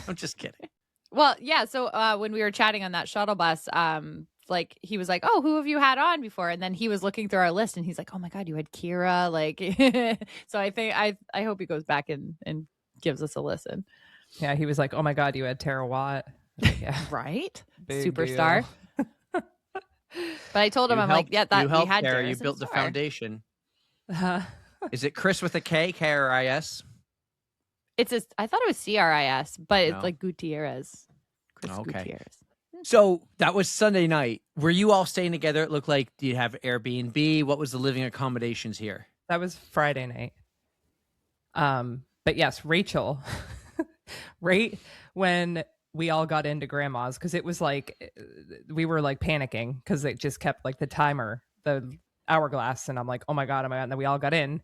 I'm just kidding. Well, yeah. So when we were chatting on that shuttle bus, like he was like, "Oh, who have you had on before?" And then he was looking through our list, and he's like, "Oh my God, you had Kira!" Like, so I think I hope he goes back and gives us a listen. Yeah, he was like, "Oh my God, you had Tara Watt." Yeah, Right? Big Superstar. deal. But I told him, I'm like, yeah, that you we helped, had Tara. Darius You in built the store. foundation. Uh, Is it Chris with a K, K-R-I-S? I thought it was CRIS, but it's No. like Gutierrez. Chris Okay. Gutierrez. So that was Sunday night. Were you all staying together? It looked like, do you have Airbnb? What was the living accommodations here? that was Friday night. But yes, Rachel, right when we all got into grandma's, because it was like we were like panicking because it just kept like the timer, the hourglass, and I'm like, oh my God. And then we all got in.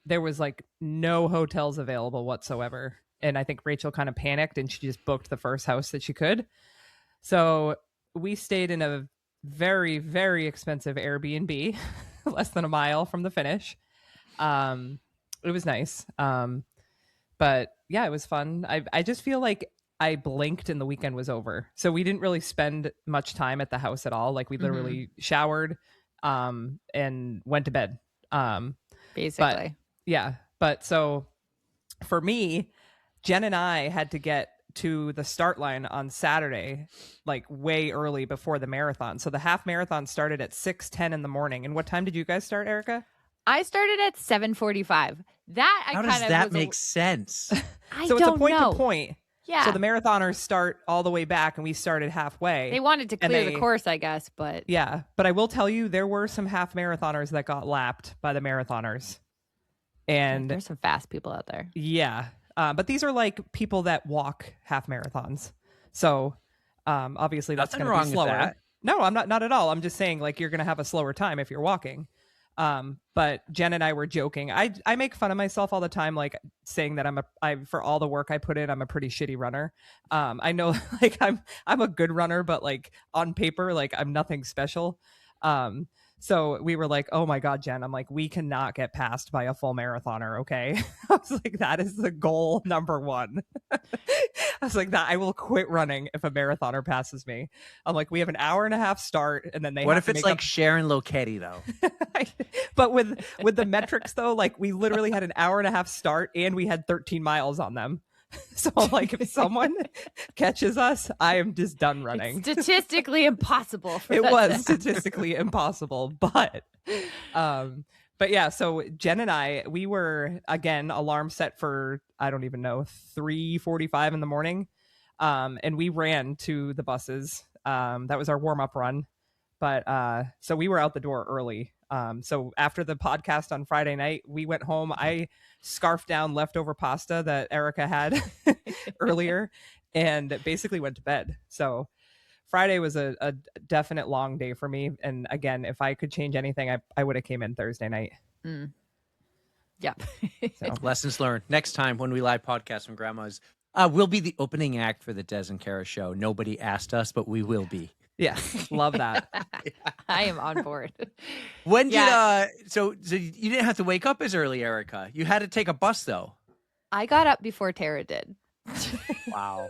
There was like no hotels available whatsoever. And I think Rachel kind of panicked and she just booked the first house that she could. So we stayed in a very, very expensive Airbnb, less than a mile from the finish. It was nice. But yeah, it was fun. I just feel like I blinked and the weekend was over. So we didn't really spend much time at the house at all. Like we literally showered, and went to bed. Basically. But so for me, Jen and I had to get to the start line on Saturday, like way early before the marathon. So the half marathon started at 6:10 in the morning. And what time did you guys start, Erika? I started at 7:45. That How does that make sense? I So don't it's a point know. to point. Yeah. So the marathoners start all the way back and we started halfway. They wanted to And clear the course, I guess, but Yeah. But I will tell you, there were some half marathoners that got lapped by the marathoners. And There's some fast people out there. yeah, but these are like people that walk half marathons. So obviously that's Nothing going to wrong be with slower. that. No, I'm not at all. I'm just saying like you're going to have a slower time if you're walking. But Jen and I were joking. I make fun of myself all the time, like saying that I for all the work I put in, I'm a pretty shitty runner. I know like I'm a good runner, but like on paper, like I'm nothing special. So we were like, oh my God, Jen, I'm like, we cannot get passed by a full marathoner. Okay. I was like, that is the goal number one. I was like, that I will quit running if a marathoner passes me. I'm like, we have an hour and a half start, and then they What have if to it's make like up. Sharon Loketti though? But with the metrics though, like we literally had an hour and a half start and we had 13 miles on them. So like if someone catches us, I am just done running. It's statistically impossible for It that was to happen. statistically impossible, but yeah, so Jen and I, we were again alarm set for I don't even know 3:45 in the morning, and we ran to the buses. That was our warm up run, but so we were out the door early. So after the podcast on Friday night, we went home. I scarfed down leftover pasta that Erika had earlier, and basically went to bed. So Friday was a definite long day for me. And again, if I could change anything, I would have came in Thursday night. Mm. Yeah. So Lessons learned. Next time when we live podcast from Grandma's, we'll be the opening act for the Des and Kara show. Nobody asked us, but we will be. yeah, love that. I am on board. When Yeah. did so you didn't have to wake up as early, Erika? You had to take a bus though. I got up before Ptara did. Wow.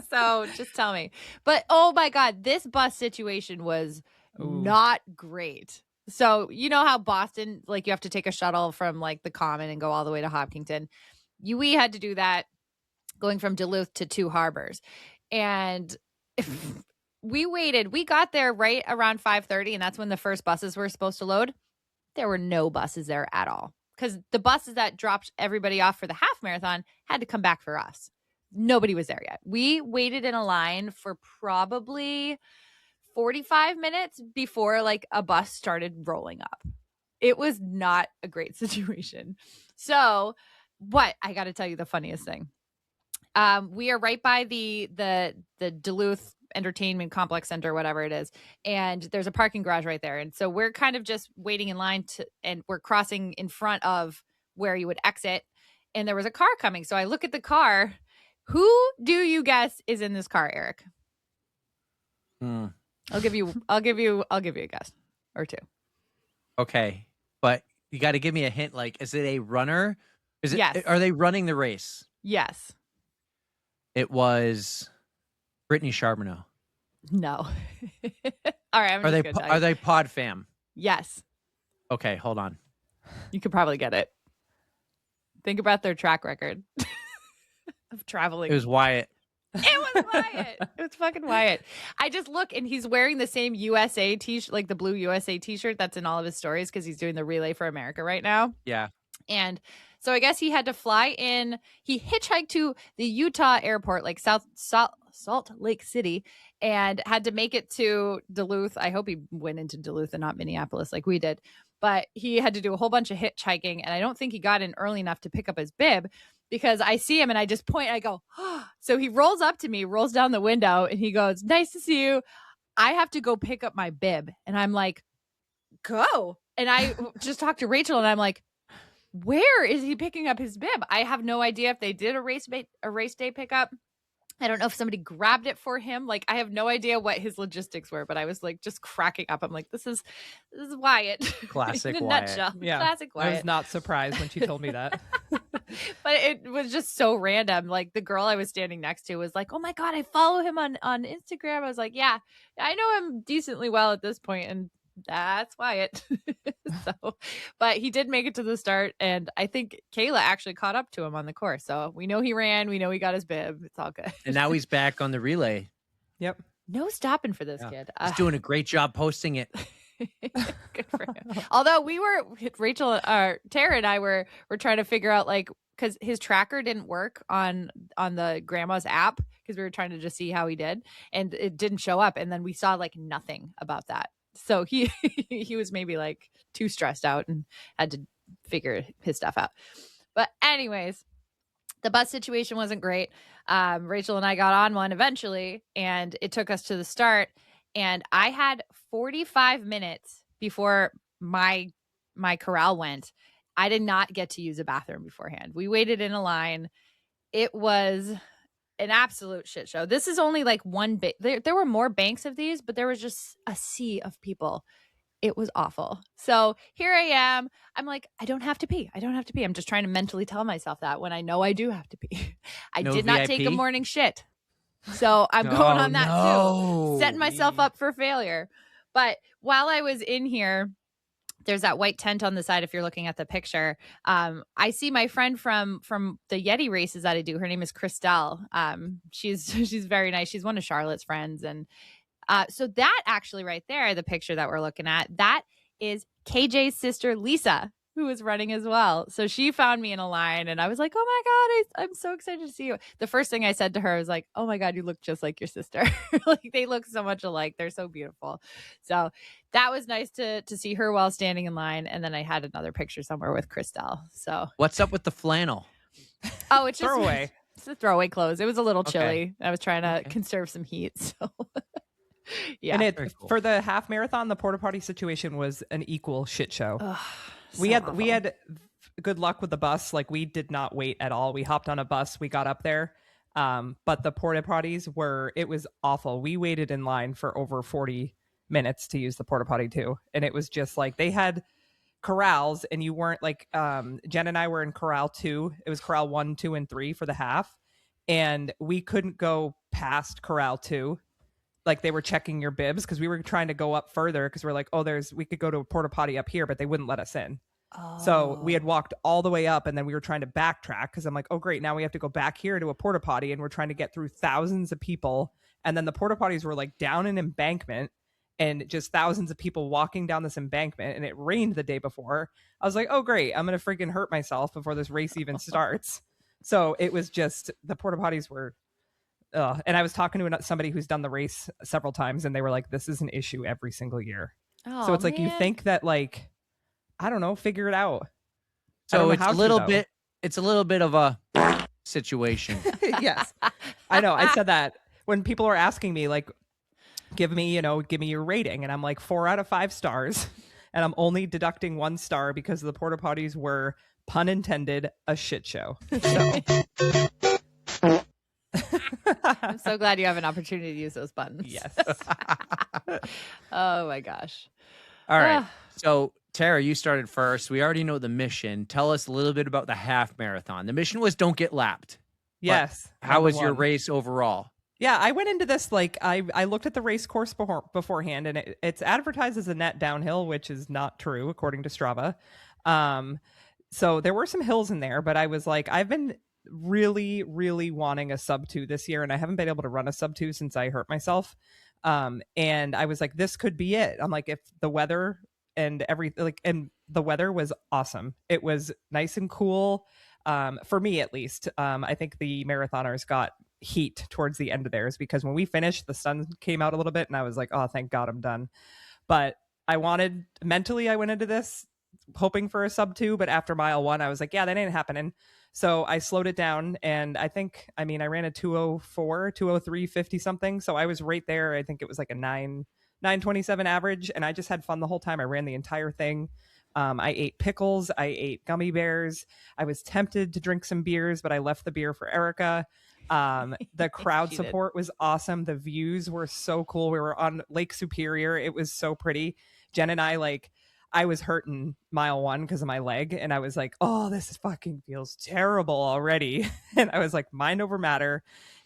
So just tell me. But oh my God, this bus situation was Ooh. not great. So you know how Boston, like you have to take a shuttle from like the Common and go all the way to Hopkinton. We had to do that going from Duluth to Two Harbors. And we waited. We got there right around 5:30, and that's when the first buses were supposed to load. There were no buses there at all because the buses that dropped everybody off for the half marathon had to come back for us. Nobody was there yet. We waited in a line for probably 45 minutes before like a bus started rolling up. It was not a great situation. So, but I got to tell you the funniest thing. We are right by the Duluth Entertainment Complex Center, whatever it is, and there's a parking garage right there. And so we're kind of just waiting in line and we're crossing in front of where you would exit. And there was a car coming. So I look at the car. Who do you guess is in this car, Eric? I'll give you a guess or two. Okay. But you got to give me a hint. Like, is it a runner? Is it? Yes. Are they running the race? Yes. It was Brittany Charbonneau. No. All right. I'm Are just they gonna tell you. are they pod fam? Yes. Okay, hold on. You could probably get it. Think about their track record of traveling. It was Wyatt. It was Wyatt. It was fucking Wyatt. I just look and he's wearing the same USA t-shirt, like the blue USA t-shirt that's in all of his stories because he's doing the Relay for America right now. Yeah. And so I guess he had to fly in. He hitchhiked to the Utah airport, like Salt Lake City, and had to make it to Duluth. I hope he went into Duluth and not Minneapolis like we did. But he had to do a whole bunch of hitchhiking. And I don't think he got in early enough to pick up his bib because I see him and I just point. I go, oh. So he rolls up to me, rolls down the window, and he goes, "Nice to see you. I have to go pick up my bib." And I'm like, "Go." And I just talked to Rachel and I'm like, where is he picking up his bib? I have no idea if they did a race day pickup. I don't know if somebody grabbed it for him. Like, I have no idea what his logistics were, but I was like just cracking up. I'm like, this is Wyatt. Classic in a Wyatt. nutshell. Yeah, Classic I Wyatt. was not surprised when she told me that. But it was just so random. Like the girl I was standing next to was like, "Oh my God, I follow him on Instagram." I was like, "Yeah, I know him decently well at this point," and that's Wyatt. So, but he did make it to the start, and I think Kayla actually caught up to him on the course. So we know he ran. We know he got his bib. It's all good. And now he's back on the relay. Yep. No stopping for this Yeah. kid. He's doing a great job posting it. Good for him. Although Rachel, Tara and I were trying to figure out like because his tracker didn't work on the grandma's app because we were trying to just see how he did, and it didn't show up. And then we saw like nothing about that. So he was maybe like too stressed out and had to figure his stuff out. But anyways, the bus situation wasn't great. Rachel and I got on one eventually, and it took us to the start. And I had 45 minutes before my corral went. I did not get to use a bathroom beforehand. We waited in a line. It was an absolute shit show. This is only like one bit. There were more banks of these, but there was just a sea of people. It was awful. So here I am. I'm like, I don't have to pee. I don't have to pee. I'm just trying to mentally tell myself that when I know I do have to pee. I No did not take a VIP? morning shit. So I'm going on that too. Setting myself up for failure. But while I was in here, there's that white tent on the side if you're looking at the picture. I see my friend from the Yeti races that I do. Her name is Christelle. She's very nice. She's one of Charlotte's friends. And so that actually right there, the picture that we're looking at, that is KJ's sister, Lisa, who was running as well. So she found me in a line and I was like, oh my God, I'm so excited to see you. The first thing I said to her was like, oh my God, you look just like your sister. Like they look so much alike. They're so beautiful. So that was nice to see her while standing in line. And then I had another picture somewhere with Christelle. So What's up with the flannel? oh, it's just Throwaway. It's a throwaway clothes. It was a little Okay. chilly. I was trying to conserve some heat. So yeah. And Very cool. for the half marathon, the porta potty situation was an equal shit show. Ugh, we so had awful. good luck with the bus. Like we did not wait at all. We hopped on a bus. We got up there. But the porta potties it was awful. We waited in line for over 40 minutes to use the porta potty too. And it was just like they had corrals and you weren't like, Jen and I were in corral 2. It was corral 1, 2, and 3 for the half. And we couldn't go past corral 2. Like they were checking your bibs because we were trying to go up further because we're like, oh, we could go to a porta potty up here, but they wouldn't let us in. So we had walked all the way up and then we were trying to backtrack because I'm like, oh, great. Now we have to go back here to a porta potty and we're trying to get through thousands of people. And then the porta potties were like down an embankment and just thousands of people walking down this embankment. And it rained the day before. I was like, oh, great. I'm going to freaking hurt myself before this race even starts. So it was just the porta potties were. And I was talking to somebody who's done the race several times and they were like, this is an issue every single year. So it's like you think that like, I don't know, figure it out. So it's a little bit of a situation. Yes. I know. I said that when people are asking me like, give me your rating. And I'm like 4 out of 5 stars. And I'm only deducting 1 star because the porta potties were, pun intended, a shit show. So. I'm so glad you have an opportunity to use those buttons. Yes. Oh my gosh. All right. So Tara, you started first. We already know the mission. Tell us a little bit about the half marathon. The mission was don't get lapped. Yes. How was Number your 1. race overall? Yeah, I went into this like I looked at the race course beforehand, and it's advertised as a net downhill, which is not true according to Strava. So there were some hills in there, but I was like, I've been really, really wanting a sub 2 this year, and I haven't been able to run a sub 2 since I hurt myself. And I was like, this could be it. I'm like, if the weather and and the weather was awesome. It was nice and cool. For me at least. I think the marathoners got heat towards the end of theirs because when we finished, the sun came out a little bit and I was like, oh, thank God I'm done. But I went into this hoping for a sub 2, but after mile 1, I was like, yeah, that ain't happening. So I slowed it down and I ran a 2:04, 2:03, 50 something. So I was right there. I think it was like a 9:27 average. And I just had fun the whole time. I ran the entire thing. I ate pickles. I ate gummy bears. I was tempted to drink some beers, but I left the beer for Erika. The crowd support was awesome. The views were so cool. We were on Lake Superior. It was so pretty. Jen and I was hurting mile 1 because of my leg. And I was like, oh, this fucking feels terrible already. And I was like, mind over matter.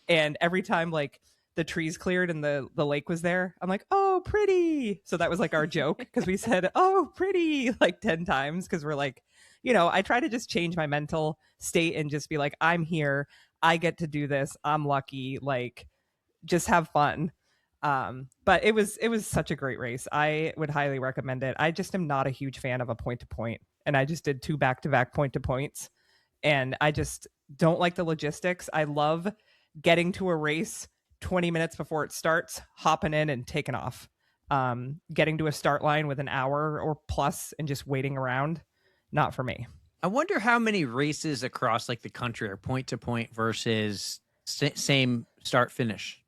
And every time like the trees cleared and the lake was there, I'm like, oh, pretty. So that was like our joke because we said, oh, pretty, like 10 times. Because we're like, I try to just change my mental state and just be like, I'm here. I get to do this. I'm lucky. Like, just have fun. But it was such a great race. I would highly recommend it. I just am not a huge fan of a point to point. And I just did 2 back-to-back point to points. And I just don't like the logistics. I love getting to a race 20 minutes before it starts, hopping in and taking off. Getting to a start line with an hour or plus and just waiting around. not for me. I wonder how many races across like the country are point to point versus same start finish.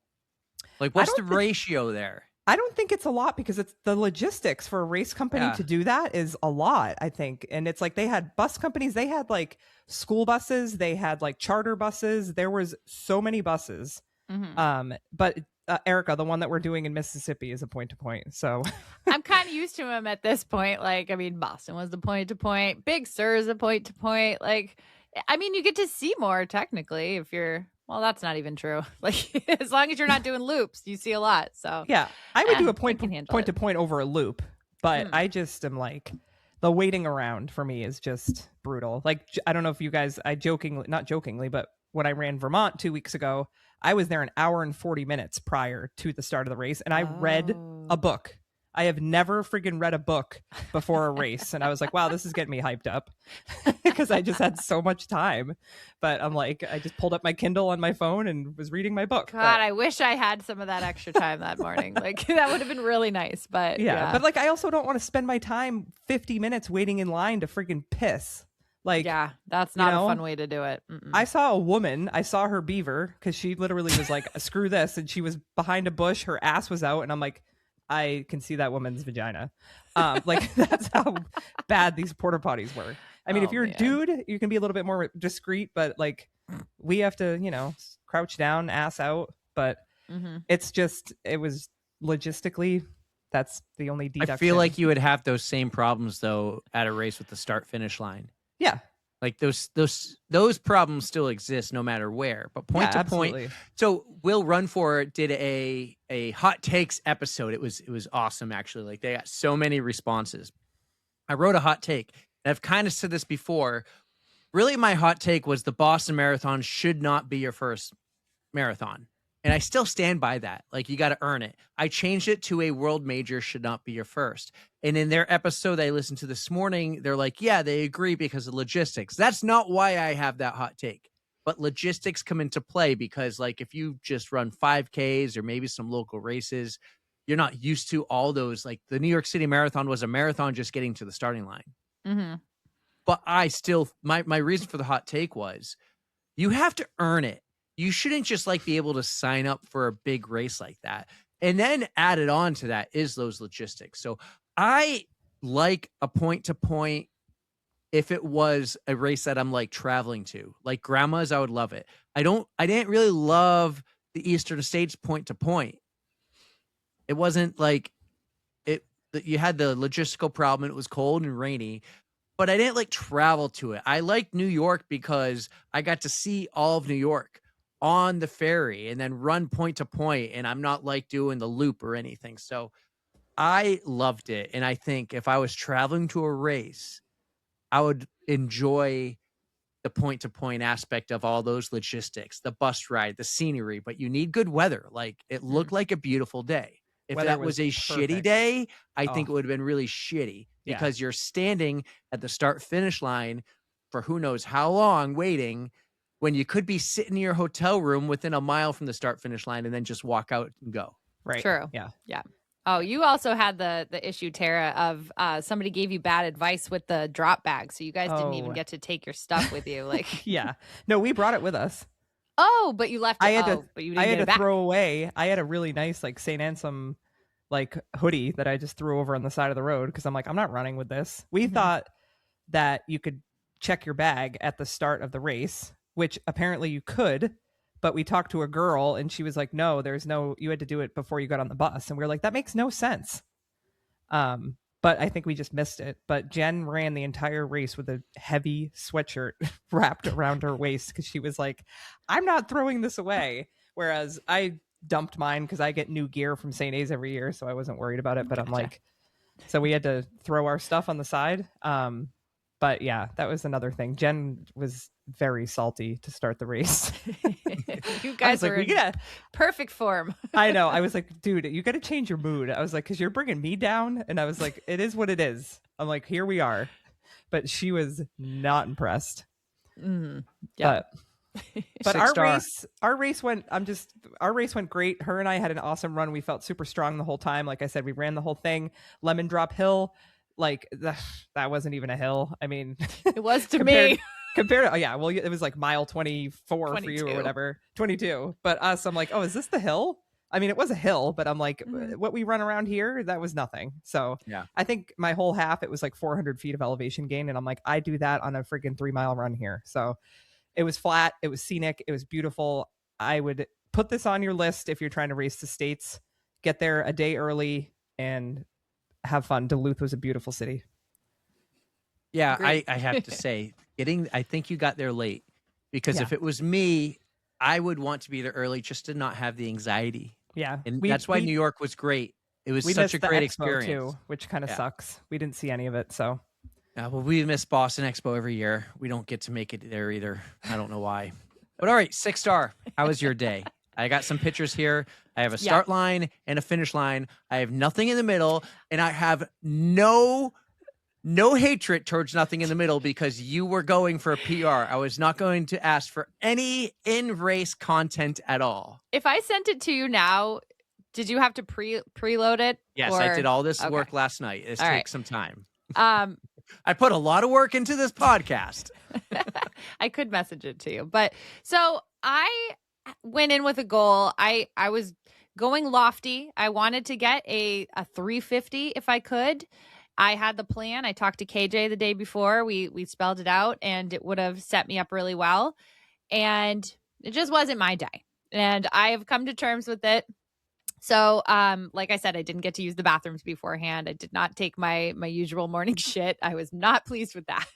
Like, what's the ratio there? I don't think it's a lot because it's the logistics for a race company to do that is a lot, I think. And it's like they had bus companies, they had like school buses, they had like charter buses. There was so many buses. But Erika, the one that we're doing in Mississippi is a point to point. So I'm kind of used to him at this point. Like, I mean, Boston was the point to point. Big Sur is a point to point. Like, I mean, you get to see more technically if you're. Well, that's not even true. Like, as long as you're not doing loops, you see a lot. So yeah, I would do a point to point over a loop, but I just am like, the waiting around for me is just brutal. Like, I don't know if you guys, not jokingly, but when I ran Vermont 2 weeks ago, I was there an hour and 40 minutes prior to the start of the race, and I read a book. I have never freaking read a book before a race. And I was like, wow, this is getting me hyped up because I just had so much time. But I'm like, I just pulled up my Kindle on my phone and was reading my book. God, I wish I had some of that extra time that morning. Like, that would have been really nice. But yeah. But like, I also don't want to spend my time 50 minutes waiting in line to freaking piss. Like, yeah, that's not a fun way to do it. I saw a woman, I saw her beaver because she literally was like, screw this. And she was behind a bush. Her ass was out. And I'm like, I can see that woman's vagina. Like, that's how bad these porta potties were. I mean, if you're a dude, you can be a little bit more discreet, but like, we have to, crouch down, ass out. But it was logistically, that's the only deduction. I feel like you would have those same problems though at a race with the start finish line. Yeah. Like those problems still exist no matter where, but point to point. So Will Run For It did a hot takes episode. It was awesome actually. Like, they got so many responses. I wrote a hot take, and I've kind of said this before. Really, my hot take was the Boston Marathon should not be your first marathon. And I still stand by that. Like, you got to earn it. I changed it to a world major should not be your first. And in their episode I listened to this morning, they're like, yeah, they agree because of logistics. That's not why I have that hot take. But logistics come into play because, like, if you just run 5Ks or maybe some local races, you're not used to all those. Like, the New York City Marathon was a marathon just getting to the starting line. But I still, my reason for the hot take was you have to earn it. You shouldn't just like be able to sign up for a big race like that. And then added on to that is those logistics. So I like a point to point if it was a race that I'm like traveling to, like Grandma's, I would love it. I didn't really love the Eastern States point to point. It wasn't like you had the logistical problem and it was cold and rainy, but I didn't like travel to it. I liked New York because I got to see all of New York on the ferry and then run point to point, and I'm not like doing the loop or anything. So I loved it. And I think if I was traveling to a race, I would enjoy the point to point aspect of all those logistics, the bus ride, the scenery, but you need good weather. Like, it looked like a beautiful day. If that was a shitty day, I think it would have been really shitty because you're standing at the start finish line for who knows how long waiting, when you could be sitting in your hotel room within a mile from the start finish line and then just walk out and go. Right. True. Yeah. Yeah. Oh, you also had the issue, Ptara, of somebody gave you bad advice with the drop bag. So you guys didn't even get to take your stuff with you. Like, yeah. No, we brought it with us. Oh, but you left it. But you didn't get it back. Throw away. I had a really nice like St. Ansem like hoodie that I just threw over on the side of the road because I'm like, I'm not running with this. We thought that you could check your bag at the start of the race, which apparently you could, but we talked to a girl and she was like, no, you had to do it before you got on the bus. And we were like, that makes no sense. But I think we just missed it. But Jen ran the entire race with a heavy sweatshirt wrapped around her waist because she was like, I'm not throwing this away. Whereas I dumped mine because I get new gear from St. A's every year. So I wasn't worried about it. But I'm like, so we had to throw our stuff on the side. But yeah, that was another thing. Jen was very salty to start the race. You guys were in perfect form. I know. I was like, dude, you got to change your mood. I was like, because you're bringing me down. And I was like, it is what it is. I'm like, here we are. But she was not impressed. Yeah. But our race went great. Her and I had an awesome run. We felt super strong the whole time. Like I said, we ran the whole thing. Lemon Drop Hill, like that wasn't even a hill. I mean, It was to compared, me. compared to, oh yeah, well, it was like mile 24 for you or 22. whatever, 22. But us, I'm like, oh, is this the hill? I mean, it was a hill, but I'm like, what we run around here, that was nothing. So Yeah. I think my whole half, it was like 400 feet of elevation gain. And I'm like, I do that on a freaking 3-mile run here. So it was flat. It was scenic. It was beautiful. I would put this on your list if you're trying to race the States. Get there a day early and have fun. Duluth was a beautiful city. Yeah, Agreed. I have to say, I think you got there late, because Yeah. if it was me, I would want to be there early just to not have the anxiety. Yeah. And that's why New York was great. It was we such missed a the great expo experience. too, which kind of Yeah. sucks. We didn't see any of it. So Well, we miss Boston Expo every year. We don't get to make it there either. I don't know why. But all right, 6-star. How was your day? I got some pictures here. I have a start line and a finish line. I have nothing in the middle, and I have no hatred towards nothing in the middle, because you were going for a PR. I was not going to ask for any in-race content at all. If I sent it to you now, did you have to preload it? Yes, or... I did all this Okay. work last night. This All takes some time. Um, I put a lot of work into this podcast. I could message it to you, but so I went in with a goal. I was going lofty. I wanted to get a 350 if I could. I had the plan. I talked to KJ the day before. We spelled it out, and it would have set me up really well. And it just wasn't my day. And I have come to terms with it. So, like I said, I didn't get to use the bathrooms beforehand. I did not take my usual morning shit. I was not pleased with that.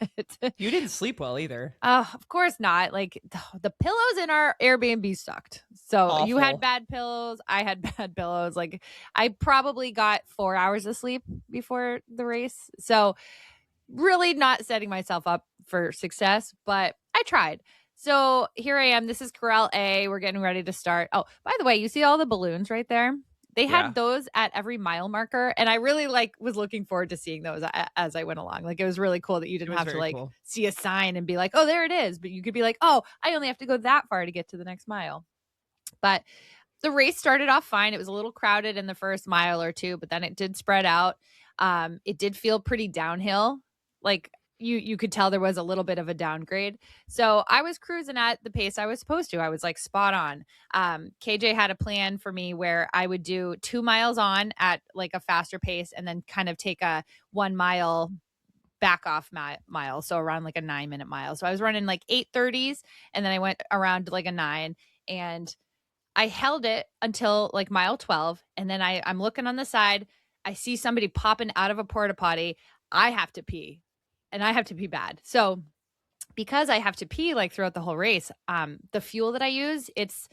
you didn't sleep well either. Of course not. Like the pillows in our Airbnb sucked. So you Awful. had bad pillows. I had bad pillows. Like I probably got 4 hours of sleep before the race. So really not setting myself up for success, but I tried. So here I am. This is Corral A. We're getting ready to start. Oh, by the way, you see all the balloons right there? They had Yeah. those at every mile marker, and I really was looking forward to seeing those as I went along. Like it was really cool that you didn't was have to very cool. see a sign and be like, "Oh, there it is," but you could be like, "Oh, I only have to go that far to get to the next mile." But the race started off fine. It was a little crowded in the first mile or two, but then it did spread out. It did feel pretty downhill. Like you could tell there was a little bit of a downgrade. So I was cruising at the pace I was supposed to. I was like spot on. KJ had a plan for me where I would do 2 miles on at like a faster pace and then kind of take a 1 mile back off mile. So around like a 9-minute mile. So I was running like 8:30s and then I went around like a 9, and I held it until like mile 12. And then I'm looking on the side. I see somebody popping out of a porta potty. I have to pee. And I have to pee bad. So because I have to pee like throughout the whole race, the fuel that I use, it's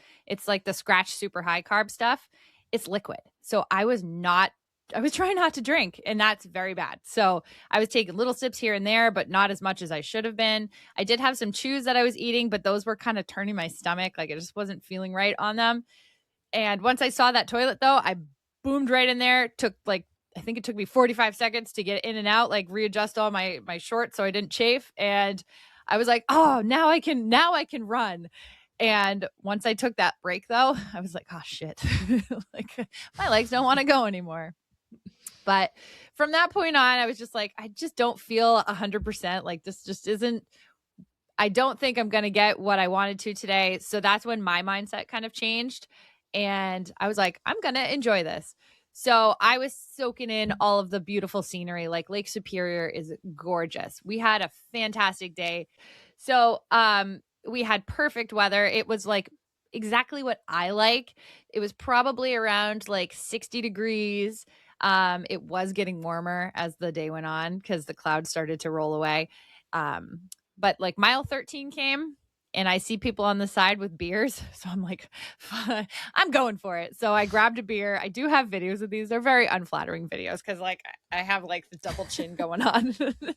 like the Scratch super high carb stuff. It's liquid. So I was trying not to drink, and that's very bad. So I was taking little sips here and there, but not as much as I should have been. I did have some chews that I was eating, but those were kind of turning my stomach. Like I just wasn't feeling right on them. And once I saw that toilet though, I boomed right in there. I think it took me 45 seconds to get in and out, like readjust all my shorts so I didn't chafe. And I was like, oh, now I can run. And once I took that break though, I was like, oh shit, like my legs don't want to go anymore. But from that point on, I was just like, I just don't feel 100%. Like this just isn't, I don't think I'm going to get what I wanted to today. So that's when my mindset kind of changed. And I was like, I'm going to enjoy this. So I was soaking in all of the beautiful scenery. Like Lake Superior is gorgeous. We had a fantastic day. So we had perfect weather. It was like exactly what I like. It was probably around like 60 degrees. It was getting warmer as the day went on because the clouds started to roll away. But like mile 13 came, and I see people on the side with beers. So I'm like, I'm going for it. So I grabbed a beer. I do have videos of these. They're very unflattering videos because like I have like the double chin going on.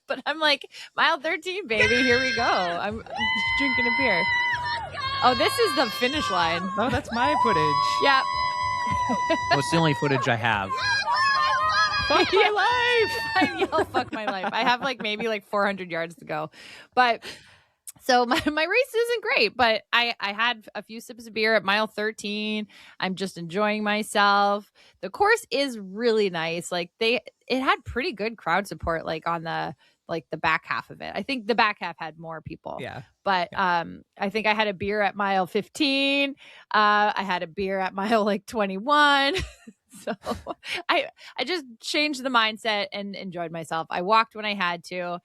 But I'm like, mile 13, baby, here we go. I'm drinking a beer. Oh, this is the finish line. Oh, that's my footage. Yeah. Well, it's the only footage I have. Fuck my life. I yell, fuck my life. I have like maybe like 400 yards to go. But So my race isn't great, but I had a few sips of beer at mile 13. I'm just enjoying myself. The course is really nice. Like it had pretty good crowd support, like on the back half of it. I think the back half had more people. Yeah. But I think I had a beer at mile 15. I had a beer at mile like 21. So I just changed the mindset and enjoyed myself. I walked when I had to.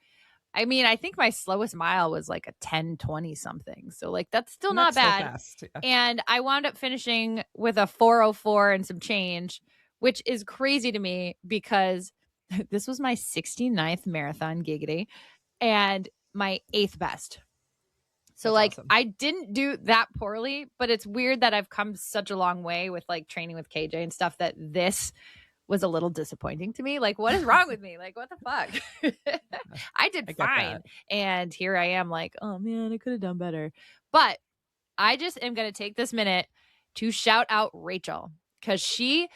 I mean, I think my slowest mile was like a 10:20 something. So like that's still not That's bad. so fast. Yeah. And I wound up finishing with a 4:04 and some change, which is crazy to me because this was my 69th marathon giggity and my 8th best. So That's like awesome. I didn't do that poorly, but it's weird that I've come such a long way with like training with KJ and stuff that this was a little disappointing to me. Like, what is wrong with me? Like, what the fuck? I did fine. That. And here I am like, oh man, I could have done better. But I just am going to take this minute to shout out Rachel because she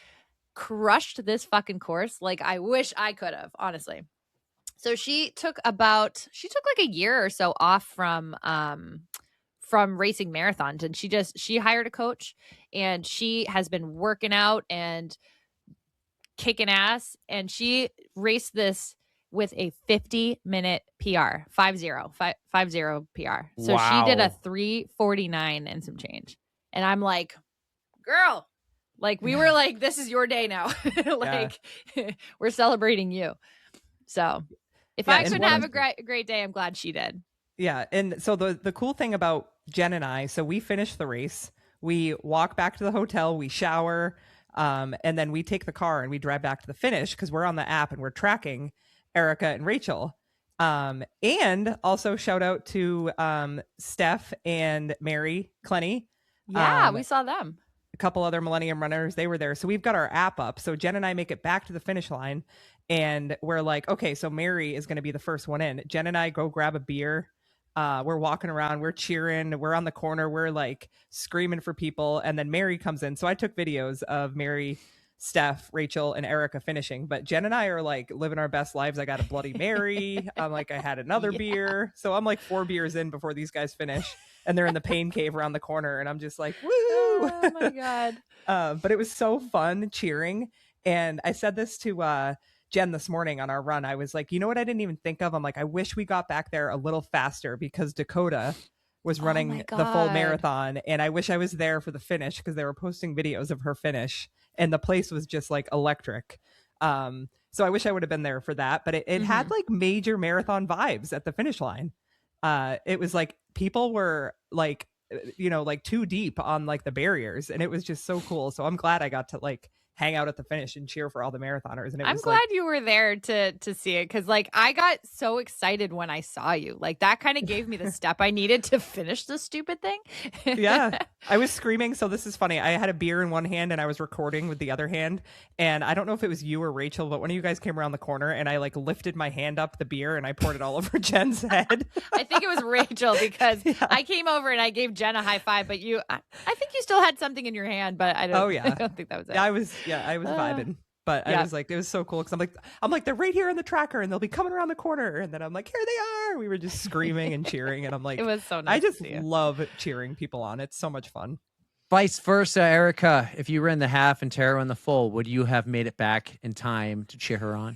crushed this fucking course. Like, I wish I could have, honestly. So she took like a year or so off from racing marathons, and she hired a coach and she has been working out and kicking ass, and she raced this with a 50-minute PR, 50 PR. So she did a 3:49 and some change. And I'm like, girl, like we were like, this is your day now. Like we're celebrating you. So if I couldn't have a great day, I'm glad she did. Yeah. And so the cool thing about Jen and I, so we finished the race, we walk back to the hotel, we shower, and then we take the car and we drive back to the finish because we're on the app and we're tracking Erika and Rachel. And also shout out to Steph and Mary Clenny. Yeah, we saw them. A couple other Millennium runners, they were there. So we've got our app up. So Jen and I make it back to the finish line and we're like, okay, so Mary is going to be the first one in. Jen and I go grab a beer. We're walking around, we're cheering, we're on the corner, we're like screaming for people. And then Mary comes in. So I took videos of Mary, Steph, Rachel, and Erika finishing. But Jen and I are like living our best lives. I got a Bloody Mary. I'm like, I had another beer. So I'm like 4 beers in before these guys finish. And they're in the pain cave around the corner. And I'm just like, woo! Oh my God. But it was so fun cheering. And I said this to Jen this morning on our run. I was like, you know what I didn't even think of? I'm like, I wish we got back there a little faster because Dakota was running the full marathon. And I wish I was there for the finish because they were posting videos of her finish. And the place was just like electric. So I wish I would have been there for that. But it had like major marathon vibes at the finish line. It was like people were like, you know, like too deep on like the barriers. And it was just so cool. So I'm glad I got to like hang out at the finish and cheer for all the marathoners. And I'm glad you were there to see it because like I got so excited when I saw you. Like that kind of gave me the step I needed to finish this stupid thing. Yeah, I was screaming. So this is funny. I had a beer in one hand and I was recording with the other hand. And I don't know if it was you or Rachel, but one of you guys came around the corner and I like lifted my hand up the beer and I poured it all over Jen's head. I think it was Rachel because I came over and I gave Jen a high five, but I think you still had something in your hand, but I don't. Oh yeah, I don't think that was it. I was vibing. But I was like, it was so cool because I'm like, they're right here on the tracker and they'll be coming around the corner. And then I'm like, here they are. We were just screaming and cheering. And I'm like, it was so nice. I just love cheering people on. It's so much fun. Vice versa, Erika, if you were in the half and Tara in the full, would you have made it back in time to cheer her on?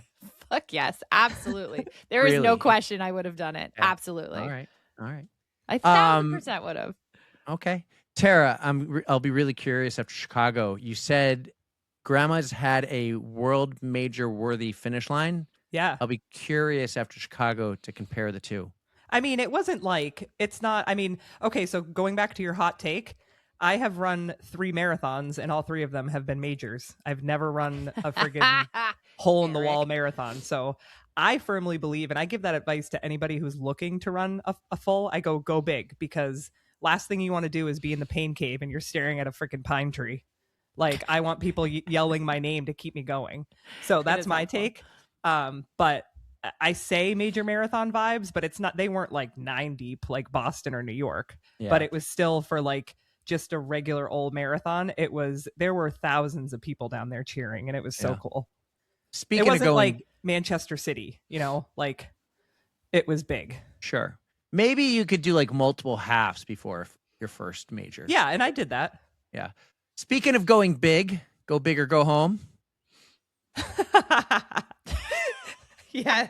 Fuck yes, absolutely. There is no question I would have done it. Yeah. Absolutely. All right. I 1,000% would have. Okay. Tara, I'll be really curious after Chicago. You said Grandma's had a world major worthy finish line. Yeah. I'll be curious after Chicago to compare the two. I mean, it wasn't like, it's not, I mean, okay, so going back to your hot take, I have run 3 marathons and all 3 of them have been majors. I've never run a friggin' hole in the wall marathon. So I firmly believe, and I give that advice to anybody who's looking to run a full, I go big, because last thing you want to do is be in the pain cave and you're staring at a freaking pine tree. Like, I want people yelling my name to keep me going. So that's my take. But I say major marathon vibes, but it's not, they weren't like 9 deep like Boston or New York, but it was still for like just a regular old marathon. There were thousands of people down there cheering and it was so cool. Speaking it wasn't of going like Manchester City, you know, like it was big. Sure. Maybe you could do like multiple halves before your first major. Yeah, and I did that. Yeah. Speaking of going big, go big or go home. Yes.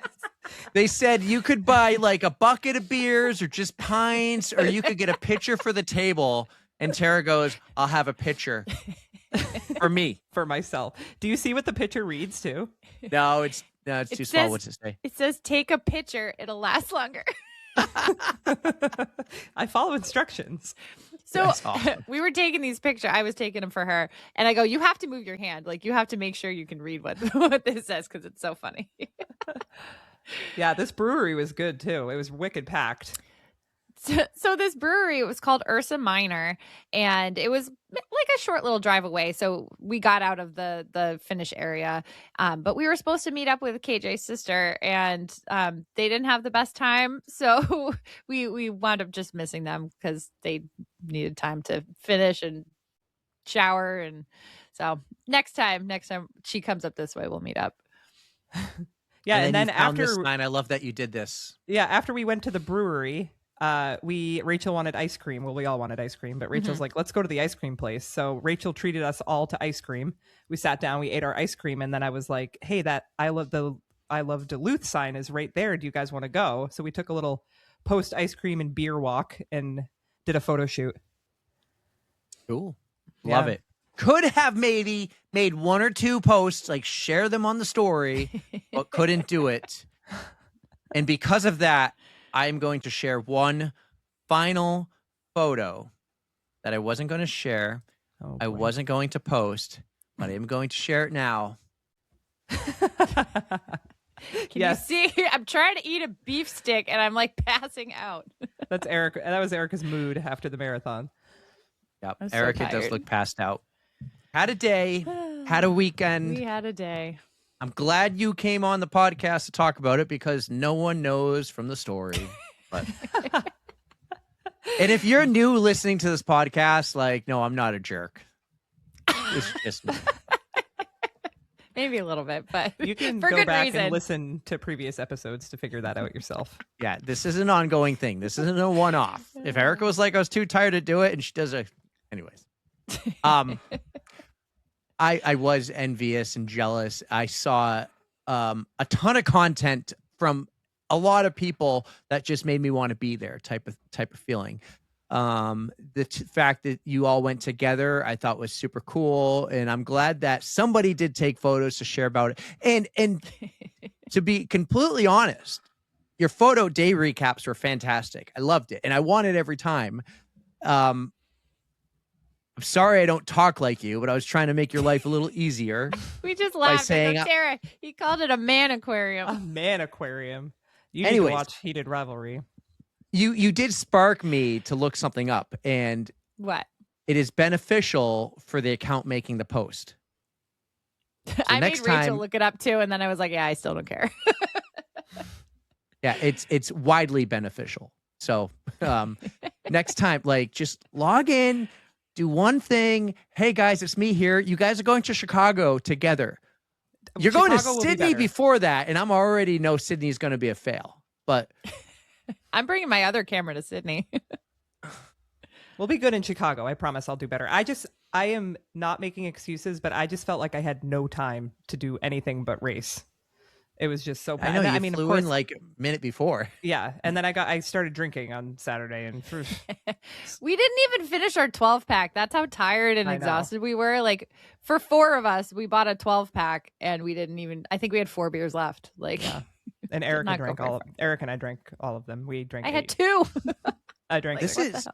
They said you could buy like a bucket of beers or just pints, or you could get a pitcher for the table. And Tara goes, I'll have a pitcher for me. For myself. Do you see what the picture reads too? No, it's too small. What's it say? It says take a picture. It'll last longer. I follow instructions. So That's awesome. we were taking these pictures. I was taking them for her. And I go, you have to move your hand. Like, you have to make sure you can read what this says because it's so funny. Yeah, this brewery was good too. It was wicked packed. So this brewery, it was called Ursa Minor, and it was like a short little drive away. So we got out of the Finnish area, but we were supposed to meet up with KJ's sister, and they didn't have the best time. So we wound up just missing them because they needed time to finish and shower. And so next time she comes up this way, we'll meet up. Yeah, and then you found after this sign. I love that you did this. Yeah, after we went to the brewery, Rachel wanted ice cream. Well, we all wanted ice cream, but Rachel's like, let's go to the ice cream place. So Rachel treated us all to ice cream. We sat down, we ate our ice cream, and then I was like, hey, that I love Duluth sign is right there. Do you guys want to go? So we took a little post ice cream and beer walk and did a photo shoot. Cool. Love it. Could have maybe made one or two posts, like share them on the story, but couldn't do it. And because of that, I'm going to share one final photo that I wasn't going to share. Oh, I wasn't going to post, but I am going to share it now. Can you see? I'm trying to eat a beef stick and I'm like passing out. That's Erika. That was Erica's mood after the marathon. Yep. I'm so Erika does tired. look passed out. Had a day, had a weekend. We had a day. I'm glad you came on the podcast to talk about it because no one knows from the story. But and if you're new listening to this podcast, like, no, I'm not a jerk. It's just me. Maybe a little bit, but You can for go good back reason. and listen to previous episodes to figure that out yourself. Yeah, this is an ongoing thing. This isn't a one-off. If Erika was like, I was too tired to do it, and she does a, anyways. I was envious and jealous. I saw a ton of content from a lot of people that just made me want to be there. Type of feeling. The fact that you all went together, I thought was super cool, and I'm glad that somebody did take photos to share about it. And to be completely honest, your photo day recaps were fantastic. I loved it, and I want it every time. I'm sorry I don't talk like you, but I was trying to make your life a little easier. We just laughed. saying- Tara, he called it a man aquarium. A man aquarium. You need Anyways. to watch Heated Rivalry. You did spark me to look something up, and What? it is beneficial for the account making the post. I made next Rachel time- look it up too, and then I was like, yeah, I still don't care. Yeah, it's widely beneficial. So next time, like, just log in, do one thing. Hey guys, it's me here. You guys are going to Chicago together. You're going to Chicago will be Sydney better. before that, and I'm already know Sydney's going to be a fail. But I'm bringing my other camera to Sydney. We'll be good in Chicago. I promise I'll do better. I am not making excuses, but I just felt like I had no time to do anything but race. It was just so bad. I know you I mean, flew of course, in like a minute before. yeah. And then I started drinking on Saturday, and We didn't even finish our 12-pack. That's how tired and I know. exhausted we were. Like, for 4 of us, we bought a 12-pack, and we didn't even. I think we had 4 beers left. Like, and Did Erica not go drank very all. Eric and I drank all of them. We drank. I had 8. 2. I drank. This 6. is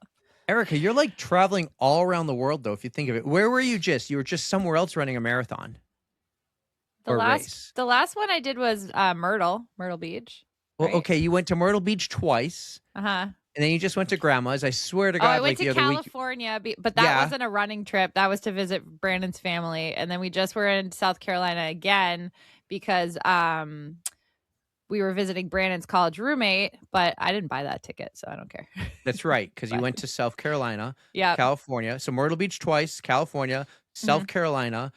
Erika. You're like traveling all around the world, though. If you think of it, where were you just? You were just somewhere else running a marathon. Or race. The last one I did was Myrtle Beach. Well, right? okay, you went to Myrtle Beach twice, Uh-huh. and then you just went to Grandma's. I swear to Oh, God, I like went the to other week. California, but that Yeah. wasn't a running trip. That was to visit Brandon's family, and then we just were in South Carolina again because we were visiting Brandon's college roommate. But I didn't buy that ticket, so I don't care. That's right, because you went to South Carolina, Yeah, California. So Myrtle Beach twice, California, South Mm-hmm. Carolina,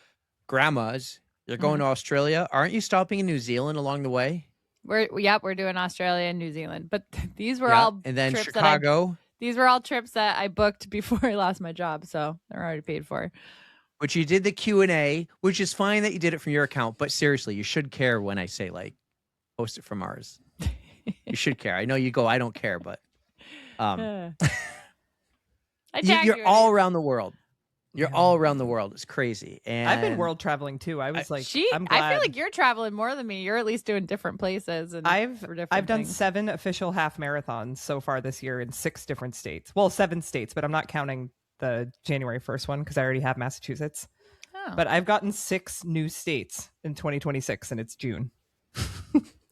Grandma's. You're going to Australia. Aren't you stopping in New Zealand along the way? We're doing Australia and New Zealand, but these were Yeah, all and then trips Chicago, these were all trips that I booked before I lost my job, so they're already paid for. which you did the Q&A, which is fine that you did it from your account, but seriously, you should care when I say like post it from ours. You should care. I know you go, I don't care, but I tagged you're you all in it. around the world. You're all around the world. It's crazy. And I've been world traveling too. I was like, I'm glad. I feel like you're traveling more than me. You're at least doing different places. And for different I've done things. 7 official half marathons so far this year in 6 different states. Well, 7 states, but I'm not counting the January 1st one because I already have Massachusetts. Oh. But I've gotten 6 new states in 2026, and it's June.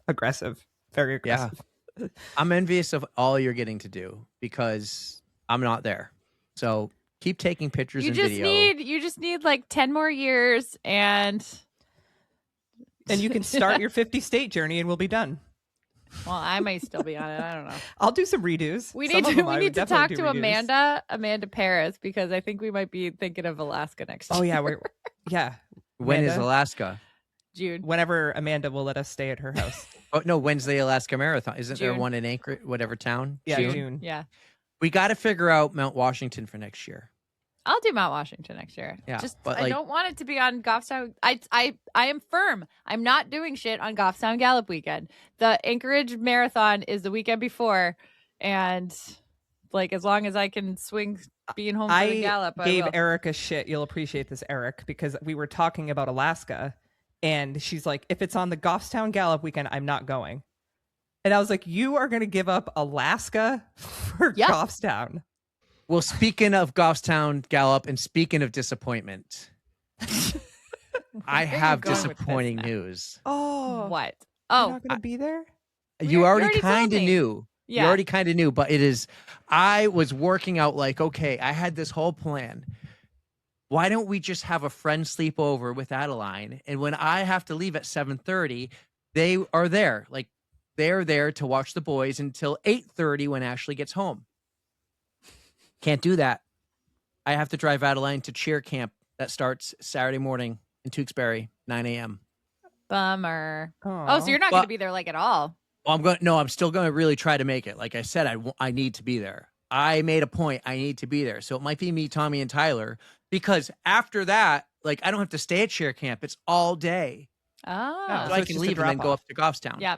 Aggressive, very aggressive. Yeah. I'm envious of all you're getting to do because I'm not there. So keep taking pictures and video. You just need like 10 more years and you can start your 50 state journey and we'll be done. Well, I might still be on it. I don't know. I'll do some redos. We Some need of to them I would talk definitely to do redos. Amanda Paris, because I think we might be thinking of Alaska next year. Oh yeah, yeah. When is Amanda? Alaska? June. Whenever Amanda will let us stay at her house. Oh no, when's the Alaska Marathon? Isn't there June. one in Anchorage, whatever town? Yeah, June. Yeah. We got to figure out Mount Washington for next year. I'll do Mount Washington next year. Yeah, Just but, I like- don't want it to be on Goffstown. I am firm. I'm not doing shit on Goffstown Gallup weekend. The Anchorage Marathon is the weekend before, and like as long as I can swing being home for the Gallup, I gave will. Erika shit. You'll appreciate this, Eric, because we were talking about Alaska, and she's like, "If it's on the Goffstown Gallup weekend, I'm not going." And I was like, "You are going to give up Alaska for Yep. Goffstown?" Well, speaking of Goffstown Gallup and speaking of disappointment, I are you have going with this disappointing now? news. Oh, What? you're Oh, not going to be there? You already already told kind of me. knew. Yeah. You already kind of knew, but it is. I was working out like, okay, I had this whole plan. Why don't we just have a friend sleepover with Adeline? And when I have to leave at 7:30, they are there. Like they're there to watch the boys until 8:30 when Ashley gets home. Can't do that. I have to drive Adeline to cheer camp that starts Saturday morning in Tewksbury, 9 a.m. bummer. Aw. Oh, so you're not going But- to be there like at all? Well, I'm still going to really try to make it. Like I said, I need to be there. I made a point. I need to be there. So it might be me, Tommy, and Tyler, because after that, like I don't have to stay at cheer camp. It's all day. Oh, Yeah, So so I it's can just a leave and then go drop-off. up to Goffstown. yeah.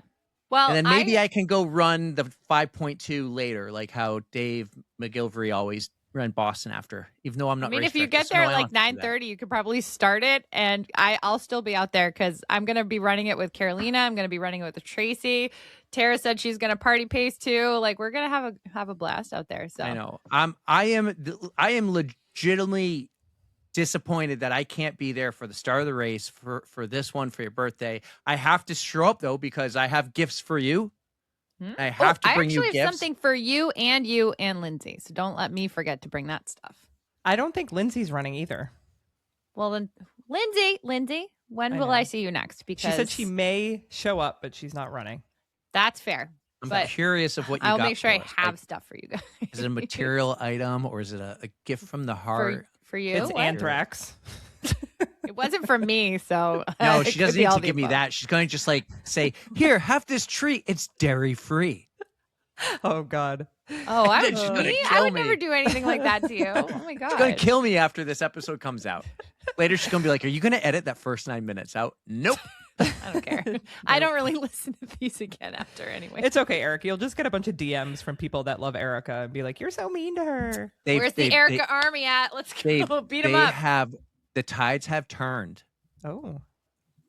Well, And then maybe I can go run the 5.2 later, like how Dave McGilvery always ran Boston after, even though I'm not I mean, race if you director, get so there no, at I like don't have to do that. 9:30, you could probably start it, and I'll still be out there because I'm gonna be running it with Carolina. I'm gonna be running it with Tracy. Tara said she's gonna party pace too. Like we're gonna have a blast out there. So I know. I am legitimately disappointed that I can't be there for the start of the race for this one for your birthday. I have to show up though because I have gifts for you. I have to bring you I actually gifts. have something for you and Lindsay. So don't let me forget to bring that stuff. I don't think Lindsay's running either. Well then, Lindsay, when I will know. I see you next? Because She said she may show up, but she's not running. that's fair. I'm but curious of what you I'll got make sure for I us. have Like, stuff for you guys. is it a material item or is it a gift from the heart? for you? It's What? anthrax. It wasn't for me, so No, it she could doesn't be need all to the give me above. that. She's going to just like say, "Here, have this treat. It's dairy free." Oh God. Oh, I Then would, she's gonna me? kill I would me. never do anything like that to you. Oh my god. She's going to kill me after this episode comes out. Later, she's going to be like, "Are you going to edit that first 9 minutes out?" Nope. I don't care. I don't really listen to these again after anyway. It's okay, Eric. You'll just get a bunch of DMs from people that love Erika and be like, "You're so mean to her." Where's the Erika army at? Let's go beat them up. The tides have turned. Oh.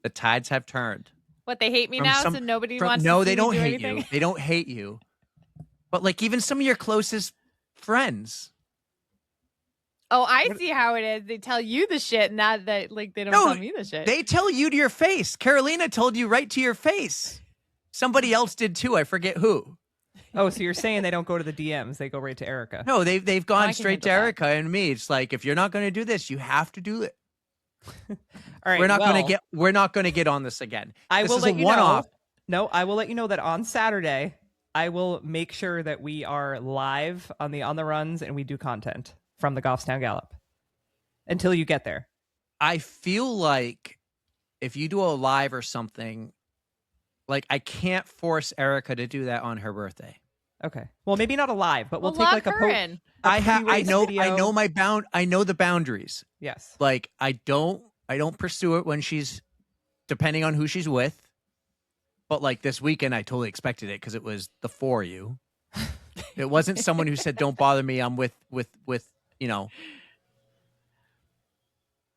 The tides have turned. What, they hate me From now, some- so nobody From- wants no, to see they don't me do hate anything? you. They don't hate you. But like even some of your closest friends. Oh, I see how it is. They tell you the shit, not that like they don't No, tell me the shit. They tell you to your face. Carolina told you right to your face. Somebody else did too. I forget who. Oh, so you're saying they don't go to the DMs; they go right to Erika. No, they've I gone can straight to handle that. Erika and me. It's like if you're not going to do this, you have to do it. All right, We're not well, going to get on this again. I This will is let a you one-off. know. No, I will let you know that on Saturday, I will make sure that we are live on the runs and we do content from the Goffstown Gallop until you get there. I feel like if you do a live or something, Like, I can't force Erika to do that on her birthday. Okay. Well, maybe not alive, but we'll take lock like a her in. I pre-race know video. I know the boundaries. Yes. Like, I don't pursue it when she's, depending on who she's with. But like this weekend, I totally expected it because it was the four of you. It wasn't someone who said, "Don't bother me. I'm with you know."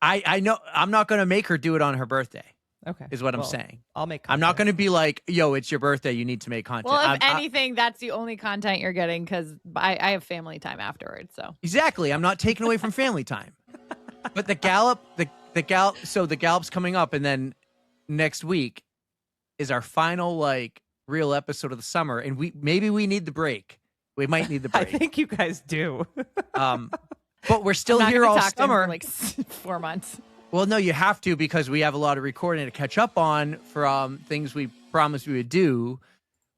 I know I'm not going to make her do it on her birthday. Okay. Is what I'm Well, saying. I'll make I'm not content. going to be like, "Yo, it's your birthday. You need to make content." Well, if anything, that's the only content you're getting because I have family time afterwards. So Exactly. I'm not taking away from family time. But the gallop. So the gallop's coming up, and then next week is our final like real episode of the summer, and we need the break. We might need the I break. think you guys do. But we're still I'm not here gonna all talk to him for summer. like 4 months. Well, no, you have to because we have a lot of recording to catch up on from things we promised we would do,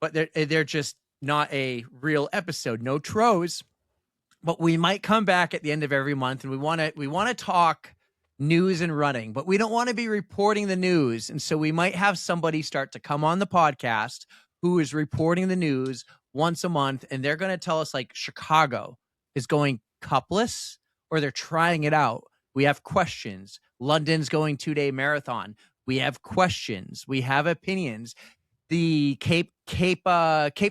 but they're just not a real episode. No tros, but we might come back at the end of every month, and we want to talk news and running, but we don't want to be reporting the news, and so we might have somebody start to come on the podcast who is reporting the news once a month, and they're going to tell us like Chicago is going cupless or they're trying it out. We have questions. London's going 2-day marathon. We have questions. We have opinions. The Cape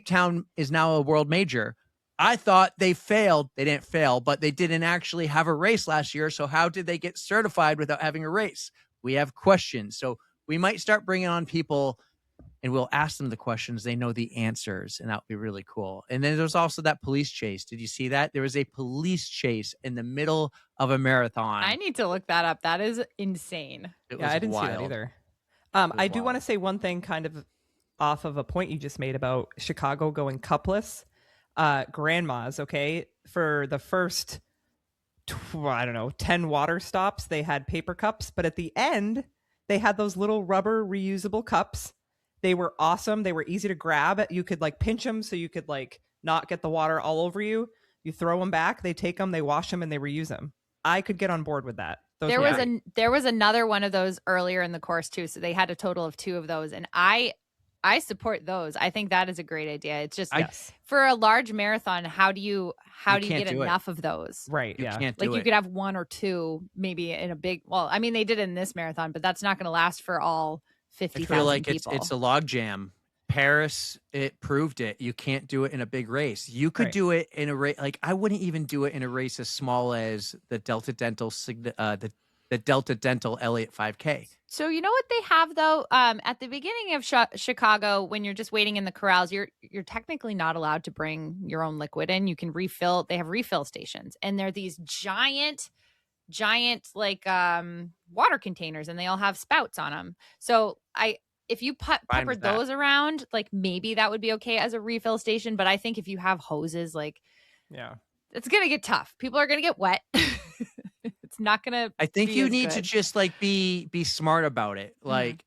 Town is now a world major. I thought they failed. They didn't fail, but they didn't actually have a race last year. So how did they get certified without having a race? We have questions. So we might start bringing on people and we'll ask them the questions. They know the answers, and that would be really cool. And then there's also that police chase. Did you see that? There was a police chase in the middle of a marathon. I need to look that up. That is insane. It Yeah, was I didn't see wild. that either. was I do want to wild. say one thing kind of off of a point you just made about Chicago going cupless. Grandmas, okay, for the first, 10 water stops, they had paper cups, but at the end, they had those little rubber reusable cups. They were awesome. They were easy to grab. You could like pinch them so you could like not get the water all over you. You throw them back, they take them, they wash them, and they reuse them. I could get on board with that. There was another one of those earlier in the course too. So they had a total of 2 of those, and I support those. I think that is a great idea. It's just for a large marathon, how do you get enough of those? Right. You Yeah. can't Like do you it. could have 1 or 2 maybe in a big. Well, I mean they did it in this marathon, but that's not going to last for all I 50,000 feel like people. it's a log jam. Paris, it proved it. You can't do it in a big race. You could Right. do it in a race. Like I wouldn't even do it in a race as small as the Delta Dental the Delta Dental Elliott 5K. So you know what they have though? At the beginning of Chicago, when you're just waiting in the corrals, you're technically not allowed to bring your own liquid in. You can refill. They have refill stations, and they're these giant like water containers, and they all have spouts on them. So if you peppered with that. those around, like maybe that would be okay as a refill station. But I think if you have hoses, like Yeah. it's gonna get tough. People are gonna get wet. It's not gonna. I think be you as need to good. just like be smart about it. Like,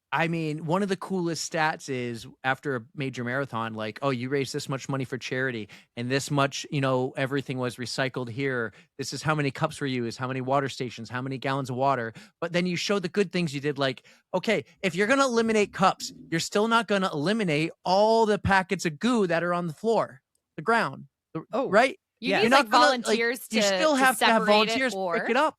I mean, one of the coolest stats is after a major marathon, like, oh, you raised this much money for charity and this much, everything was recycled here. This is how many cups were used, how many water stations, how many gallons of water. But then you show the good things you did. Like, okay, if you're going to eliminate cups, you're still not going to eliminate all the packets of goo that are on the floor, the ground. Oh, right? You Yeah. need You're like not gonna, volunteers you to still have to have separate volunteers it, pick it up.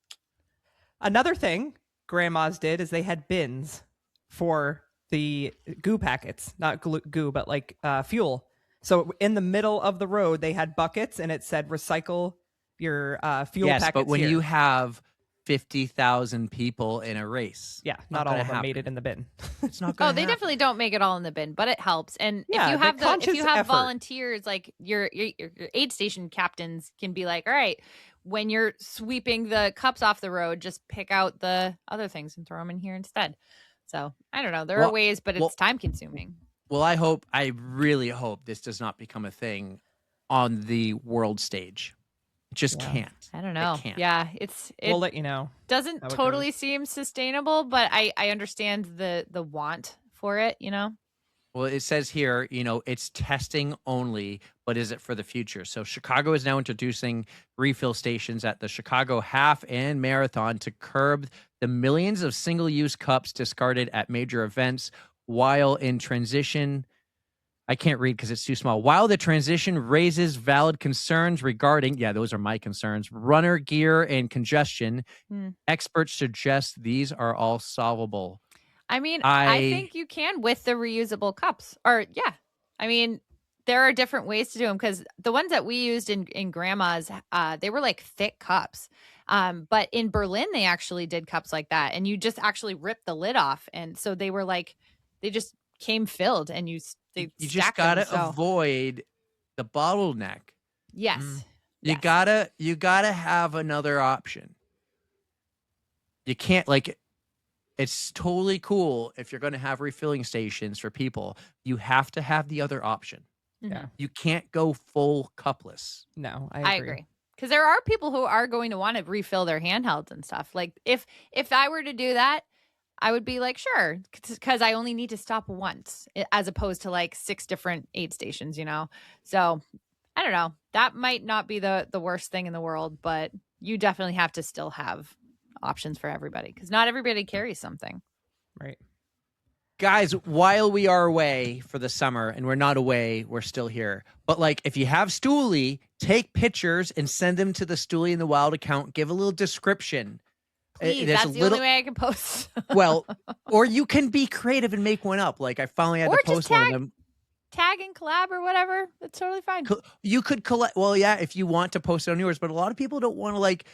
Another thing grandmas did is they had bins for the goo packets, not goo, but like fuel. So in the middle of the road, they had buckets and it said recycle your fuel Yes, packets. but when here. you have 50,000 people in a race, Yeah, not not all gonna of them made happen. it in the bin. it's not going Oh, to they definitely don't make it all in the bin, but it helps. And Yeah, if you the have if conscious you have effort. volunteers, like your aid station captains can be like, all right, when you're sweeping the cups off the road, just pick out the other things and throw them in here instead. So I don't know. There are ways, but it's time consuming. Well, I really hope this does not become a thing on the world stage. It just can't. I don't know. It can't. Yeah, We'll let you know. doesn't how it totally goes. seem sustainable, but I understand the want for it, Well, it says here, it's testing only, but is it for the future? So Chicago is now introducing refill stations at the Chicago Half and Marathon to curb the millions of single-use cups discarded at major events. while in transition, I can't read because it's too small. While the transition raises valid concerns regarding, those are my concerns, runner gear and congestion, experts suggest these are all solvable. I mean, I think you can with the reusable cups. Or, I mean, there are different ways to do them because the ones that we used in grandma's, they were like thick cups. But in Berlin, they actually did cups like that. And you just actually ripped the lid off. And so they were like, they just came filled and you just got to avoid the bottleneck. Yes. You gotta have another option. You can't it's totally cool if you're going to have refilling stations for people. You have to have the other option. Yeah. You can't go full cupless. No, I agree. Because there are people who are going to want to refill their handhelds and stuff. Like if I were to do that, I would be like, sure, because I only need to stop once as opposed to like 6 different aid stations, So I don't know. That might not be the worst thing in the world, but you definitely have to still have options for everybody because not everybody carries something. Right. Guys, while we are away for the summer, and we're not away, we're still here. But if you have Stoolie, take pictures and send them to the Stoolie in the Wild account. Give a little description. Please, that's the only way I can post. Well, or you can be creative and make one up. I finally had to post one of them. Tag and collab or whatever. That's totally fine. You could collect. Well, if you want to post it on yours, but a lot of people don't want to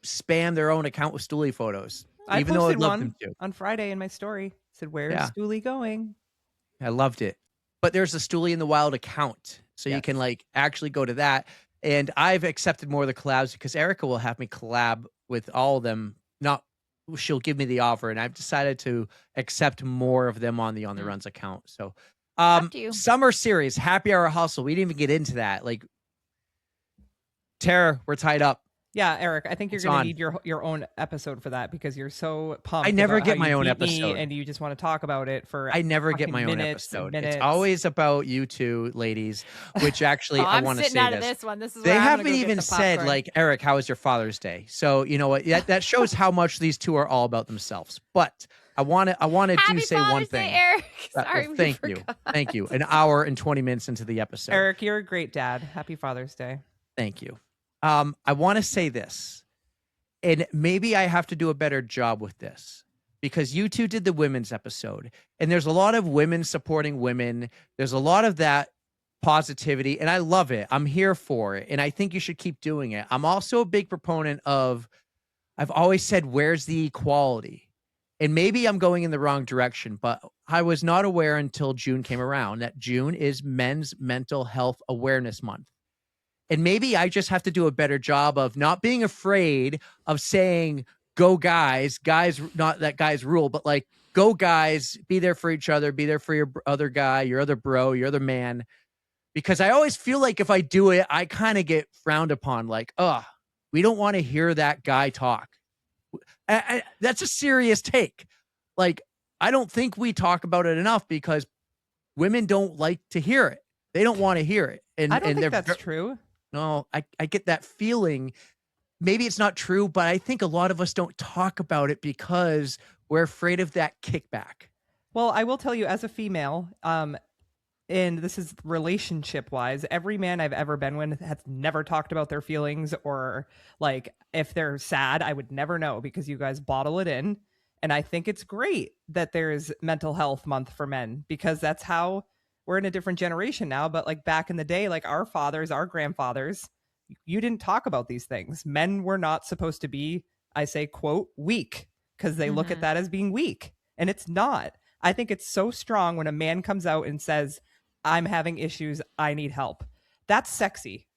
spam their own account with Stoolie photos. I even posted though I'd love one them to. on Friday in my story. Said, "Where's Stoolie going?" I loved it. But there's a Stoolie in the Wild account, so you can actually go to that. And I've accepted more of the collabs because Erika will have me collab with all of them. She'll give me the offer, and I've decided to accept more of them on the Runs account. So, summer series, Happy Hour Hustle. We didn't even get into that. Tara, we're tied up. Yeah, Eric, I think you're going to need your own episode for that because you're so pumped. I never get my own episode. And you just want to talk about it for I never get my own episode. It's always about you two ladies, which actually I want to say out of this one. This is they haven't even said Eric, how was your Father's Day? So you know what? That shows how much these two are all about themselves. But I want to say one thing. Day, Eric. Sorry, thank you. An hour and 20 minutes into the episode. Eric, you're a great dad. Happy Father's Day. Thank you. I want to say this, and maybe I have to do a better job with this because you two did the women's episode, and there's a lot of women supporting women. There's a lot of that positivity, and I love it. I'm here for it, and I think you should keep doing it. I'm also a big proponent of, I've always said, where's the equality? And maybe I'm going in the wrong direction, but I was not aware until June came around that June is Men's Mental Health Awareness Month. And maybe I just have to do a better job of not being afraid of saying, go guys, not that guys rule, but go guys, be there for each other, be there for your other guy, your other bro, your other man. Because I always feel like if I do it, I kind of get frowned upon we don't want to hear that guy talk. That's a serious take. I don't think we talk about it enough because women don't like to hear it. They don't want to hear it. And I don't think that's true. No, I get that feeling. Maybe it's not true, but I think a lot of us don't talk about it because we're afraid of that kickback. Well, I will tell you as a female, and this is relationship wise, every man I've ever been with has never talked about their feelings or if they're sad, I would never know because you guys bottle it in. And I think it's great that there's mental health month for men because that's how we're in a different generation now, but back in the day, our fathers, our grandfathers, you didn't talk about these things. Men were not supposed to be, I say, quote, weak, because they look at that as being weak. And it's not. I think it's so strong when a man comes out and says, I'm having issues, I need help. That's sexy.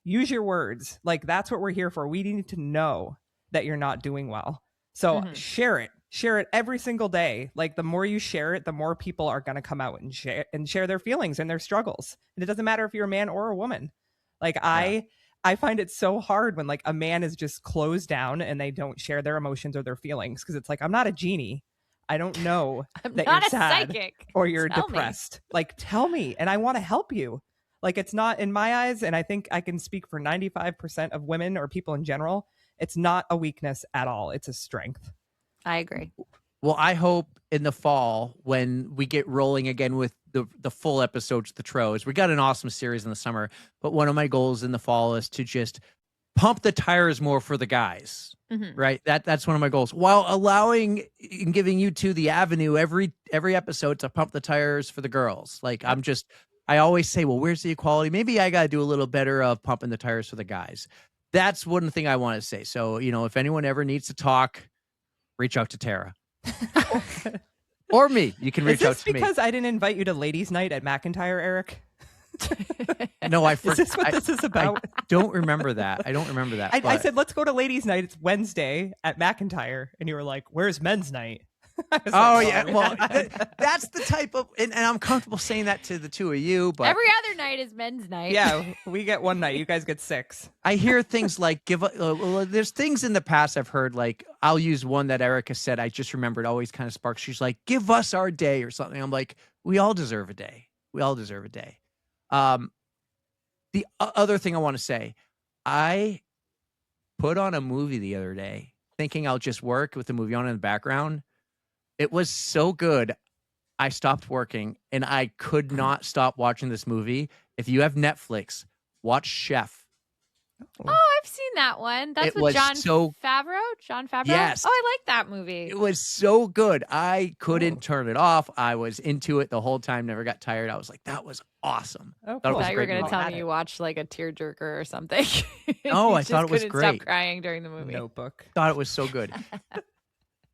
Use your words. That's what we're here for. We need to know that you're not doing well. So share it. Share it every single day. The more you share it, the more people are going to come out and share their feelings and their struggles. And it doesn't matter if you're a man or a woman. I find it so hard when a man is just closed down and they don't share their emotions or their feelings because it's I'm not a genie. I don't know that you're sad psychic. Or you're depressed. Tell me, and I want to help you. It's not in my eyes, and I think I can speak for 95% of women or people in general. It's not a weakness at all. It's a strength. I agree. Well, I hope in the fall when we get rolling again with the full episodes of the Tros. We got an awesome series in the summer, but one of my goals in the fall is to just pump the tires more for the guys. Mhm. Right? That's one of my goals. While allowing and giving you two the avenue every episode to pump the tires for the girls. Like I always say, well, where's the equality? Maybe I got to do a little better of pumping the tires for the guys. That's one thing I want to say. So, if anyone ever needs to talk, reach out to Ptara. Or me. You can reach out to me. Is this because I didn't invite you to ladies' night at McIntyre, Eric? No, Is this what this is about? I don't remember that. I don't remember that. I said, let's go to ladies' night. It's Wednesday at McIntyre. And you were like, where's men's night? Oh, yeah. Well, that's the type of, and I'm comfortable saying that to the two of you, but Every other night is men's night. Yeah, we get one night. You guys get 6. I hear things like there's things in the past I've heard, like I'll use one that Erika said. I just remembered, always kind of sparks. She's like, give us our day or something. I'm like, we all deserve a day. We all deserve a day. The other thing I want to say, I put on a movie the other day thinking I'll just work with the movie on in the background. It was so good. I stopped working and I could not stop watching this movie. If you have Netflix, watch Chef. Oh, I've seen that one. That's It with was John so- Favreau. John Favreau. Yes. Oh, I like that movie. It was so good. I couldn't turn it off. I was into it the whole time, never got tired. I was like, that was awesome. Oh, Thought it cool. I was thought a you were great going to movie. tell me you watched like a tearjerker or something. No, You I thought just it was couldn't great. Stop crying during the movie. Notebook. Thought it was so good.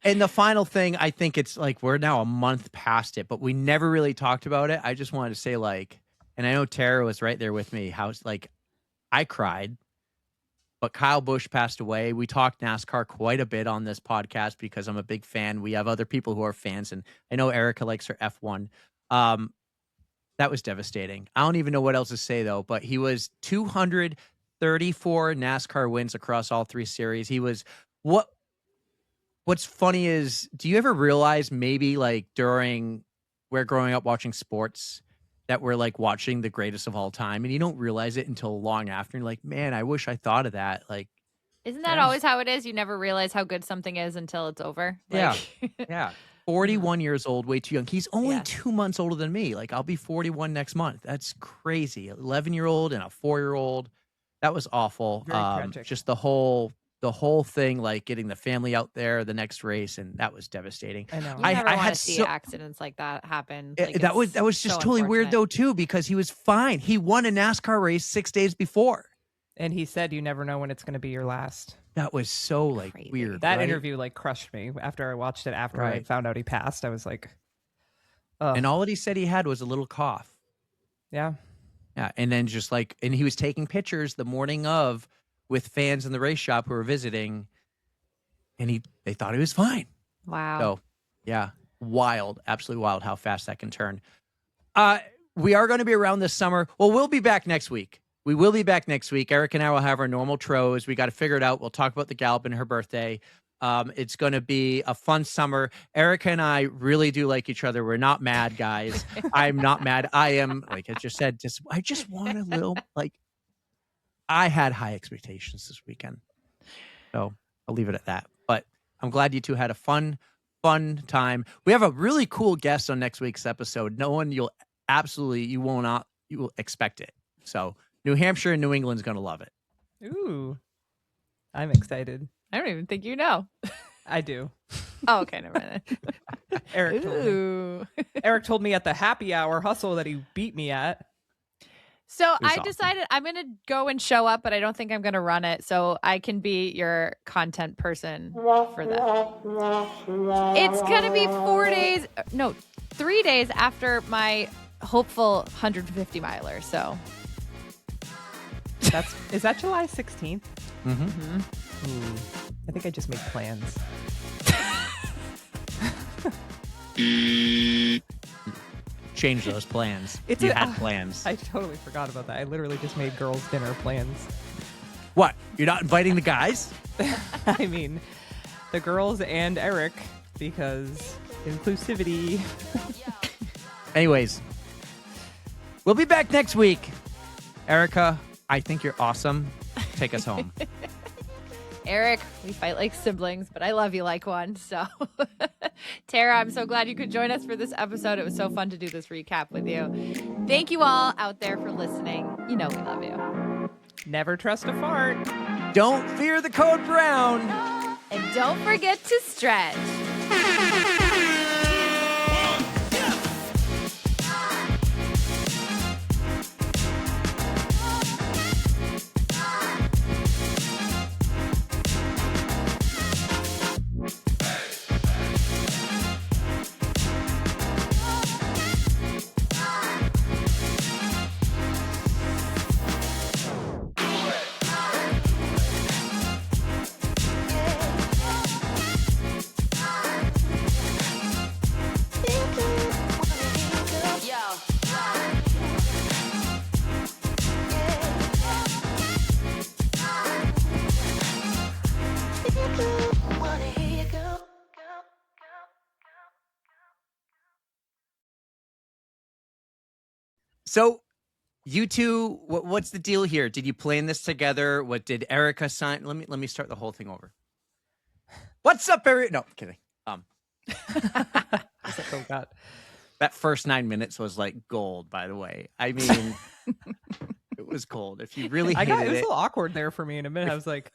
And the final thing, I think it's like we're now a month past it, but we never really talked about it. I just wanted to say, like, and I know Ptara was right there with me, how like I cried, but Kyle Busch passed away. We talked NASCAR quite a bit on this podcast because I'm a big fan. We have other people who are fans, and I know Erika likes her F1. That was devastating. I don't even know what else to say, though, but he was 234 NASCAR wins across all 3 series. He was What's funny is, do you ever realize maybe like during we're growing up watching sports that we're like watching the greatest of all time, and you don't realize it until long after. And you're like, man, I wish I thought of that. Like, Isn't that always how it is? You never realize how good something is until it's over. Yeah. Like, yeah, 41 years old, way too young. He's only Yeah. 2 months older than me. Like, I'll be 41 next month. That's crazy. 11-year-old and a 4-year-old. That was awful. Very tragic. Just the whole thing, like getting the family out there, the next race, and that was devastating. I know. You I never want had to see so- accidents like that happen. That Like, was it's just so totally weird unfortunate. though too, because he was fine. He won a NASCAR race 6 days before. And he said, you never know when it's going to be your last. That was so like Crazy. weird. That right? interview like crushed me. After I watched it, after I Right. found out he passed, I was like, oh, And all that he said he had was a little cough. yeah. Yeah, and then just like, and he was taking pictures the morning of with fans in the race shop who were visiting, and they thought he was fine. Wow. So, yeah, wild, absolutely wild how fast that can turn. We are going to be around this summer. Well, we'll be back next week. We will be back next week. Eric and I will have our normal tros. We got to figure it out. We'll talk about the Gallup and her birthday. It's going to be a fun summer. Erica and I really do like each other. We're not mad, guys. I'm not mad. I am, like I just said, I just want a little, like, I had high expectations this weekend. So I'll leave it at that. But I'm glad you two had a fun time. We have a really cool guest on next week's episode. No one you will expect it. So New Hampshire and New England's going to love it. Ooh, I'm excited. I don't even think you know. I do. Oh, okay. Never mind. Eric told me. Ooh. Eric told me at the happy hour hustle that he beat me at. So was I awesome. decided I'm going to go and show up, but I don't think I'm going to run it. So I can be your content person for that. It's going to be 3 days after my hopeful 150 miler. So Is that July 16th? Mm-hmm. Ooh, I think I just made plans. Change those plans. It's You a- had plans. I totally forgot about that. I literally just made girls' dinner plans. What? You're not inviting the guys? I mean, the girls and Eric, because inclusivity. Anyways, we'll be back next week. Erica, I think you're awesome. Take us home. Eric, we fight like siblings, but I love you like one. So, Ptara, I'm so glad you could join us for this episode. It was so fun to do this recap with you. Thank you all out there for listening. You know we love you. Never trust a fart. Don't fear the code brown. And don't forget to stretch. So, you two, what's the deal here? Did you plan this together? What did Erika sign? Let me start the whole thing over. What's up, Erika? No, kidding. I was like, oh God. That first 9 minutes was like gold, by the way. I mean, it was gold. If you really It was hated a it, little awkward there for me in a minute. I was like,